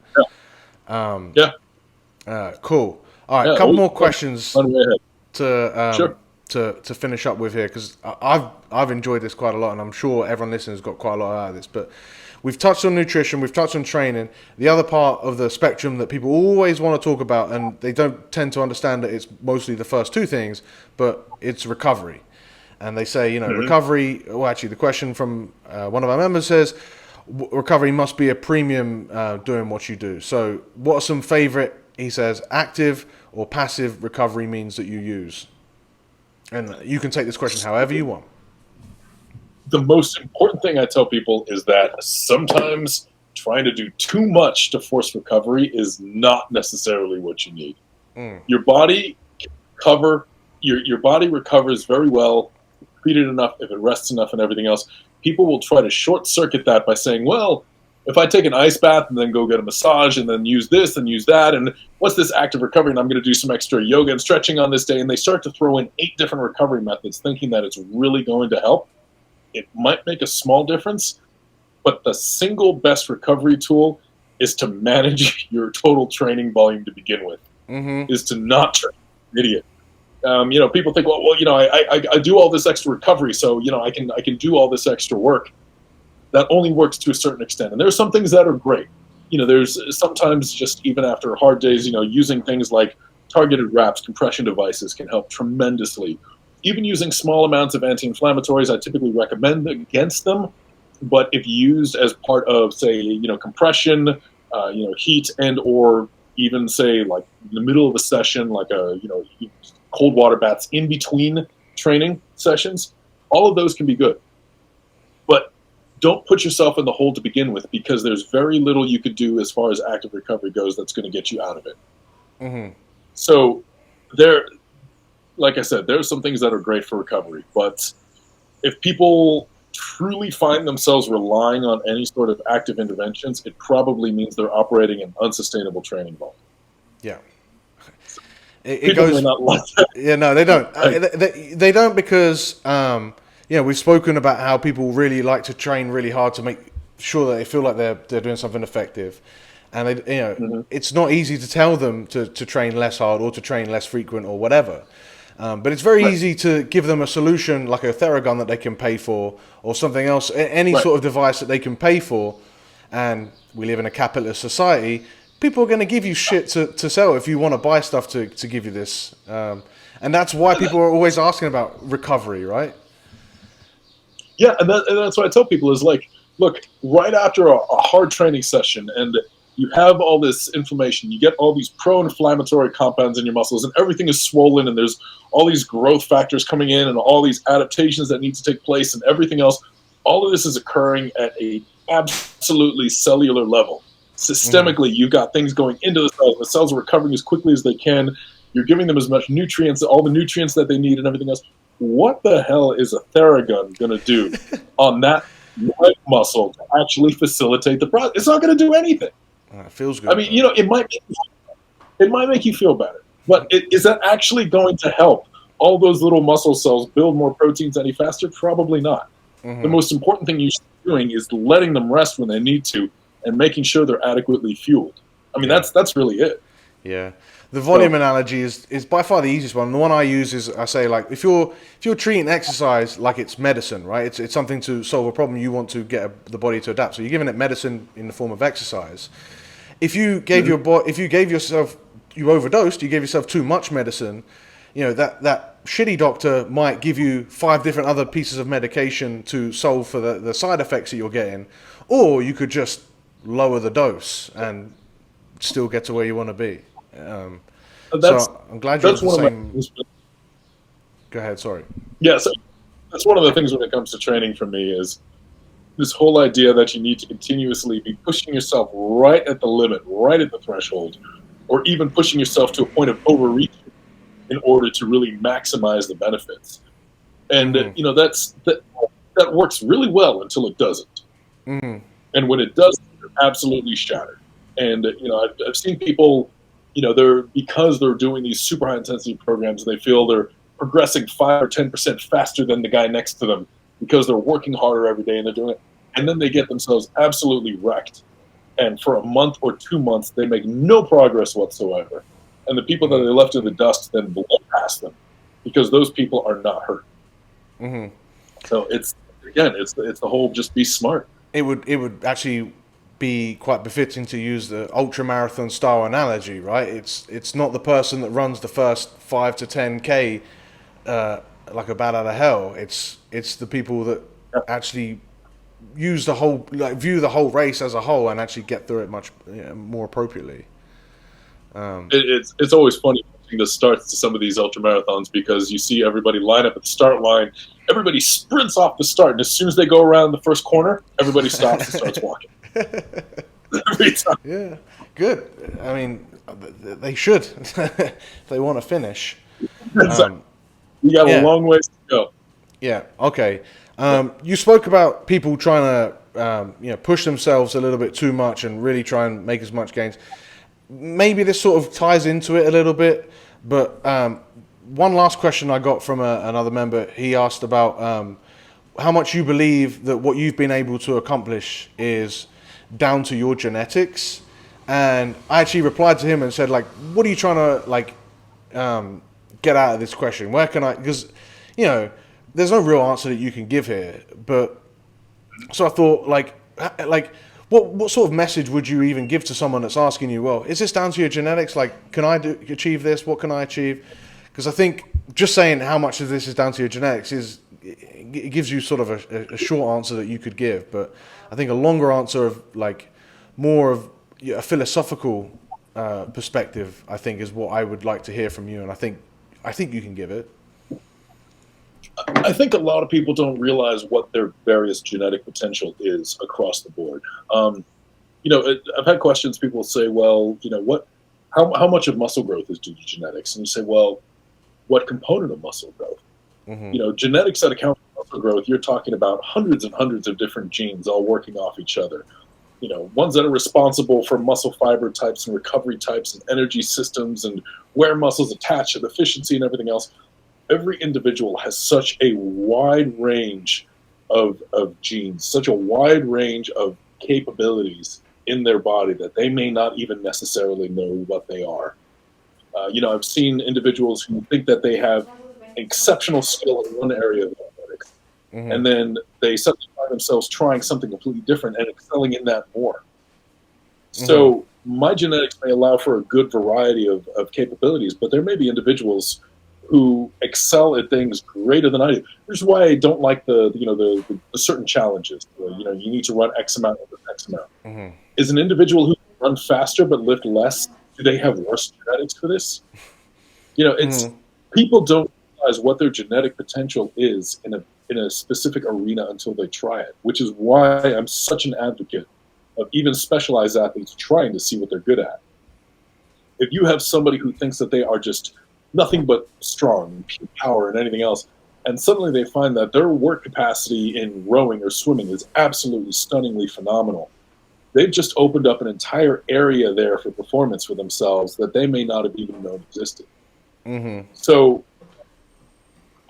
Cool. All right, a couple more questions to finish up with here, because I've enjoyed this quite a lot, and I'm sure everyone listening has got quite a lot out of this. But we've touched on nutrition, we've touched on training. The other part of the spectrum that people always want to talk about, and they don't tend to understand that it's mostly the first two things, but it's recovery. And they say, recovery, well, actually, the question from one of our members says, recovery must be a premium doing what you do. So what are some favorite, he says, active or passive recovery means that you use? And you can take this question however you want. The most important thing I tell people is that sometimes trying to do too much to force recovery is not necessarily what you need. Your body your body recovers very well, feed it enough, if it rests enough and everything else. People will try to short circuit that by saying, well, if I take an ice bath and then go get a massage and then use this and use that, and what's this active recovery, and I'm going to do some extra yoga and stretching on this day, and they start to throw in 8 different recovery methods thinking that it's really going to help. It might make a small difference, but the single best recovery tool is to manage your total training volume to begin with, is to not train an idiot. People think, well, I do all this extra recovery, so I can do all this extra work. That only works to a certain extent, and there are some things that are great. There's sometimes just even after hard days, using things like targeted wraps, compression devices can help tremendously. Even using small amounts of anti-inflammatories, I typically recommend against them. But if used as part of, say, compression, heat, and or even say like in the middle of a session, like cold water baths in between training sessions, all of those can be good. But don't put yourself in the hole to begin with, because there's very little you could do as far as active recovery goes that's going to get you out of it. So like I said, there are some things that are great for recovery, but if people truly find themselves relying on any sort of active interventions, it probably means they're operating an unsustainable training volume. Yeah. It goes, may not like that. Yeah, no, they don't. They don't because, we've spoken about how people really like to train really hard to make sure that they feel like they're doing something effective. And, it's not easy to tell them to train less hard or to train less frequent or whatever. But it's very Right. easy to give them a solution like a Theragun that they can pay for, or something else, any Right. sort of device that they can pay for. And we live in a capitalist society. People are going to give you shit to sell if you want to buy stuff to give you this. And that's why people are always asking about recovery, right? Yeah, and that's what I tell people is like, look, right after a hard training session, and you have all this inflammation, you get all these pro-inflammatory compounds in your muscles, and everything is swollen, and there's all these growth factors coming in, and all these adaptations that need to take place, and everything else. All of this is occurring at a absolutely cellular level. Mm-hmm. Systemically, you've got things going into the cells. The cells are recovering as quickly as they can. You're giving them as much nutrients, all the nutrients that they need, and everything else. What the hell is a Theragun going to do on that leg muscle to actually facilitate the process? It's not going to do anything. It feels I good mean, though. it might make you feel better, but is that actually going to help all those little muscle cells build more proteins any faster? Probably not. The Mm-hmm. most important thing you should be doing is letting them rest when they need to, and making sure they're adequately fueled. I mean, Yeah. that's really it. Yeah, the volume So, analogy is by far the easiest one. The one I use is I say like if you're treating exercise like it's medicine, right? It's something to solve a problem you want to get the body to adapt. So you're giving it medicine in the form of exercise. If you gave if you gave yourself you overdosed, you gave yourself too much medicine. You know that shitty doctor might give you 5 different other pieces of medication to solve for the side effects that you're getting, or you could just lower the dose and still get to where you want to be. Um, that's so I'm glad you're that's the one of my same. things. Go ahead. Sorry. Yeah, so that's one of the things when it comes to training for me is this whole idea that you need to continuously be pushing yourself right at the limit, right at the threshold, or even pushing yourself to a point of overreach in order to really maximize the benefits. And Mm-hmm. that works really well until it doesn't. Mm-hmm. And when it does, you're absolutely shattered. And I've seen people, because they're doing these super high intensity programs, they feel they're progressing 5 or 10% faster than the guy next to them because they're working harder every day and they're doing it. And then they get themselves absolutely wrecked. And for a month or 2 months, they make no progress whatsoever. And the people that Mm-hmm. they left in the dust then blow past them because those people are not hurt. Mm-hmm. So it's the whole just be smart. It would actually be quite befitting to use the ultra marathon style analogy, right? It's not the person that runs the first 5 to 10K like a bat out of hell. It's the people that actually use the whole view the whole race as a whole and actually get through it much more appropriately. It's always funny watching the starts to some of these ultra marathons because you see everybody line up at the start line. Everybody sprints off the start, and as soon as they go around the first corner, everybody stops and starts walking. Every time. Yeah, good. I mean, they should. They want to finish. We got a Yeah, long ways to go. yeah. Okay. You spoke about people trying to, push themselves a little bit too much and really try and make as much gains. Maybe this sort of ties into it a little bit, but one last question I got from another member. He asked about how much you believe that what you've been able to accomplish is down to your genetics. And I actually replied to him and said, like, what are you trying to get out of this question? Where can I? Because there's no real answer that you can give here. But so I thought, what sort of message would you even give to someone that's asking you, well, is this down to your genetics? Like, can I achieve this? What can I achieve? Because I think just saying how much of this is down to your genetics it gives you sort of a short answer that you could give. But I think a longer answer of more of a philosophical perspective, I think, is what I would like to hear from you. And I think you can give it. I think a lot of people don't realize what their various genetic potential is across the board. I've had questions. People say, well, how much of muscle growth is due to genetics? And you say, well, what component of muscle growth? Mm-hmm. Genetics that account for muscle growth, you're talking about hundreds and hundreds of different genes all working off each other. Ones that are responsible for muscle fiber types and recovery types and energy systems and where muscles attach and efficiency and everything else. Every individual has such a wide range of genes, such a wide range of capabilities in their body that they may not even necessarily know what they are. I've seen individuals who think that they have exceptional skill in one area of athletics, and then they suddenly find themselves trying something completely different and excelling in that more. So my genetics may allow for a good variety of capabilities, but there may be individuals who excel at things greater than I do. Which is why I don't like the certain challenges. You need to run X amount over X amount. Is an individual who can run faster but lift less, do they have worse genetics for this? It's people don't realize what their genetic potential is in a specific arena until they try it, which is why I'm such an advocate of even specialized athletes trying to see what they're good at. If you have somebody who thinks that they are just nothing but strong, pure power, and anything else, and suddenly they find that their work capacity in rowing or swimming is absolutely stunningly phenomenal, they've just opened up an entire area there for performance for themselves that they may not have even known existed. So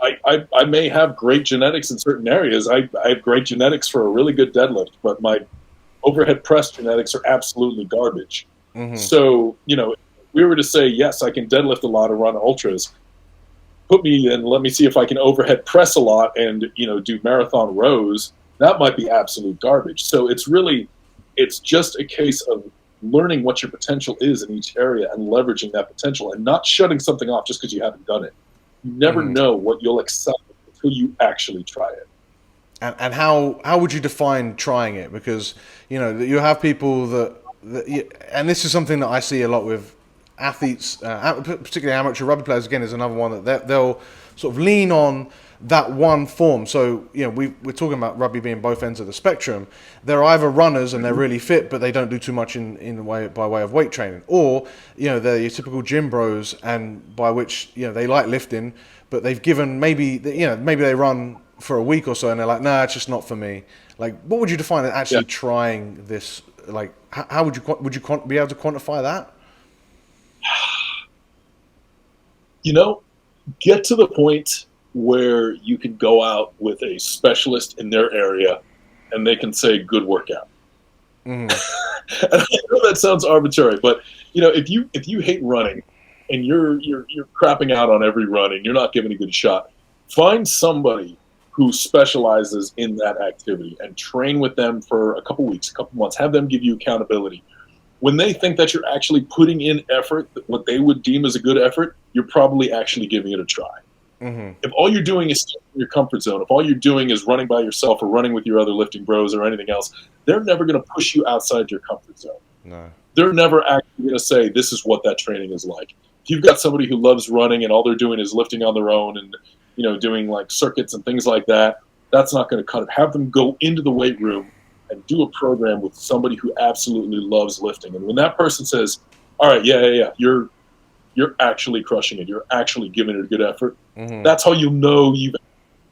I may have great genetics in certain areas. I have great genetics for a really good deadlift, but my overhead press genetics are absolutely garbage. So, if we were to say, yes, I can deadlift a lot and run ultras, put me and let me see if I can overhead press a lot and, do marathon rows, that might be absolute garbage. So it's just a case of learning what your potential is in each area and leveraging that potential and not shutting something off just because you haven't done it. You never know what you'll excel at until you actually try it. And how would you define trying it? Because, you have people that and this is something that I see a lot with athletes, particularly amateur rugby players, again, is another one that they'll sort of lean on that one form. So, we're talking about rugby being both ends of the spectrum. They're either runners and they're really fit, but they don't do too much by way of weight training. Or, they're your typical gym bros, and by which, they like lifting, but they've given maybe they run for a week or so and they're like, nah, it's just not for me. Like, what would you define as actually trying this? Like, how would you be able to quantify that? Get to the point where you can go out with a specialist in their area and they can say good workout. And I know that sounds arbitrary, but if you hate running and you're crapping out on every run and you're not giving a good shot, find somebody who specializes in that activity and train with them for a couple weeks, a couple months, have them give you accountability. When they think that you're actually putting in effort, what they would deem as a good effort, you're probably actually giving it a try. If all you're doing is staying in your comfort zone, if all you're doing is running by yourself or running with your other lifting bros or anything else, they're never going to push you outside your comfort zone. No. They're never actually going to say, this is what that training is like. If you've got somebody who loves running and all they're doing is lifting on their own and doing like circuits and things like that, that's not going to cut it. Have them go into the weight room and do a program with somebody who absolutely loves lifting. And when that person says, all right, you're actually crushing it, you're actually giving it a good effort, that's how you'll know you've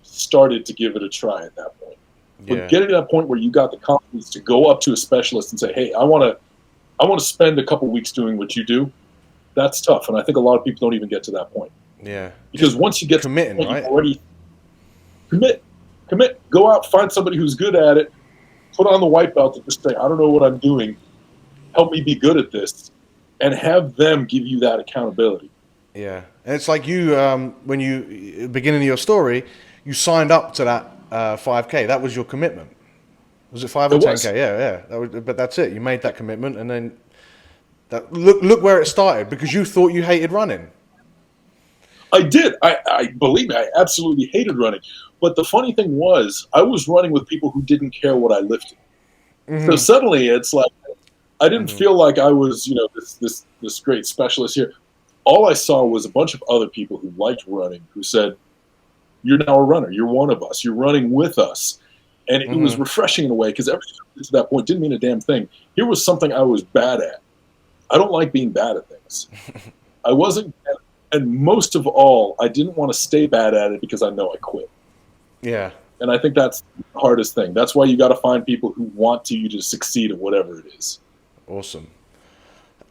started to give it a try at that point. But getting to that point where you got the confidence to go up to a specialist and say, hey, I want to spend a couple weeks doing what you do, that's tough. And I think a lot of people don't even get to that point. Yeah. Because once you get committing, to the point, right? you already commit. Go out, find somebody who's good at it, put on the white belt and just say, I don't know what I'm doing. Help me be good at this. And have them give you that accountability. Yeah. And it's like you, when you, beginning of your story, you signed up to that 5K. That was your commitment. Was it 5 or 10K? Yeah. But that's it. You made that commitment, and then look where it started, because you thought you hated running. I did. I believe me, I absolutely hated running. But the funny thing was, I was running with people who didn't care what I lifted. So suddenly it's like, I didn't feel like I was, this great specialist here. All I saw was a bunch of other people who liked running, who said, you're now a runner. You're one of us. You're running with us. And it was refreshing in a way, because everything to that point didn't mean a damn thing. Here was something I was bad at. I don't like being bad at things. I wasn't, and most of all, I didn't want to stay bad at it because I know I quit. Yeah. And I think that's the hardest thing. That's why you got to find people who want you to succeed at whatever it is. Awesome.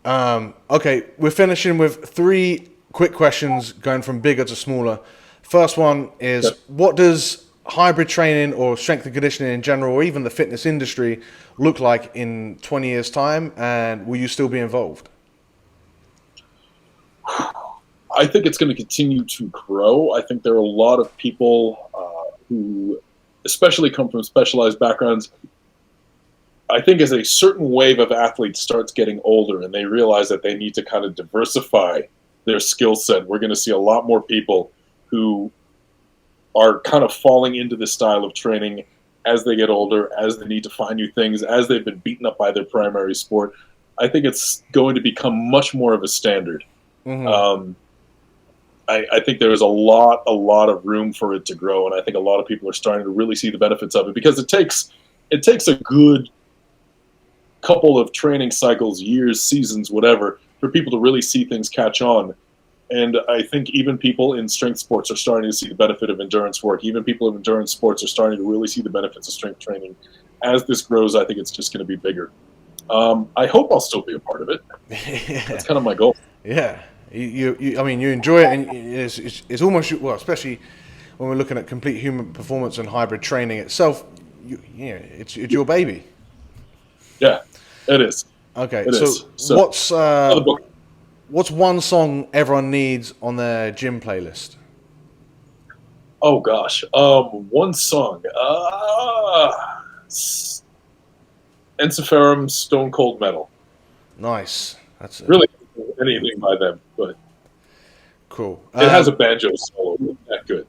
Okay, we're finishing with 3 quick questions going from bigger to smaller. First one is, what does hybrid training or strength and conditioning in general, or even the fitness industry, look like in 20 years' time? And will you still be involved? I think it's going to continue to grow. I think there are a lot of people who, especially come from specialized backgrounds. I think as a certain wave of athletes starts getting older and they realize that they need to kind of diversify their skill set, we're going to see a lot more people who are kind of falling into this style of training as they get older, as they need to find new things, as they've been beaten up by their primary sport. I think it's going to become much more of a standard. Mm-hmm. I think there is a lot of room for it to grow, and I think a lot of people are starting to really see the benefits of it, because it takes a good couple of training cycles, years, seasons, whatever, for people to really see things catch on. And I think even people in strength sports are starting to see the benefit of endurance work. Even people in endurance sports are starting to really see the benefits of strength training. As this grows, I think it's just going to be bigger. I hope I'll still be a part of it. Yeah. That's kind of my goal. Yeah. I mean, you enjoy it, and it's almost, well, especially when we're looking at complete human performance and hybrid training itself. It's your baby. Yeah, it is. Okay, it is. What's one song everyone needs on their gym playlist? Oh gosh, one song. Ensiferum, Stone Cold Metal. Nice. That's really anything by them, but cool. It has a banjo solo. That good.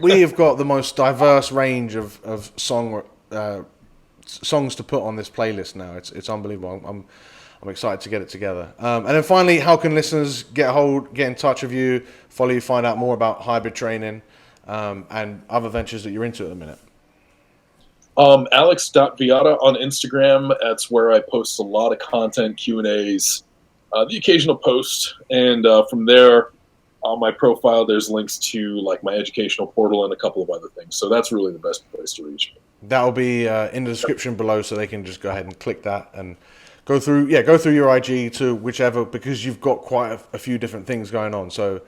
We have got the most diverse range of songs to put on this playlist now. It's unbelievable. I'm excited to get it together. And then finally, how can listeners get in touch with you, follow you, find out more about hybrid training and other ventures that you're into at the minute? Alex.Viada on Instagram. That's where I post a lot of content, Q&As, the occasional post. And from there, on my profile, there's links to like my educational portal and a couple of other things. So that's really the best place to reach me. That'll be in the description below, so they can just go ahead and click that and go through your IG to whichever, because you've got quite a few different things going on. So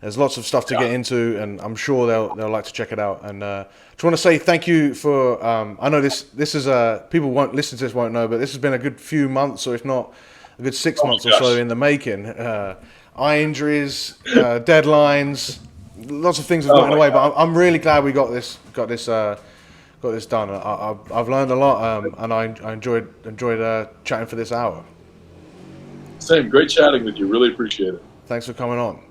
there's lots of stuff to get into, and I'm sure they'll like to check it out. And just want to say thank you for. I know this is people won't listen to this, won't know, but this has been a good few months, or if not a good 6 months or so in the making. Eye injuries, deadlines, lots of things have gotten away. But I'm really glad we got this done. I've learned a lot, and I enjoyed chatting for this hour. Same, great chatting with you. Really appreciate it. Thanks for coming on.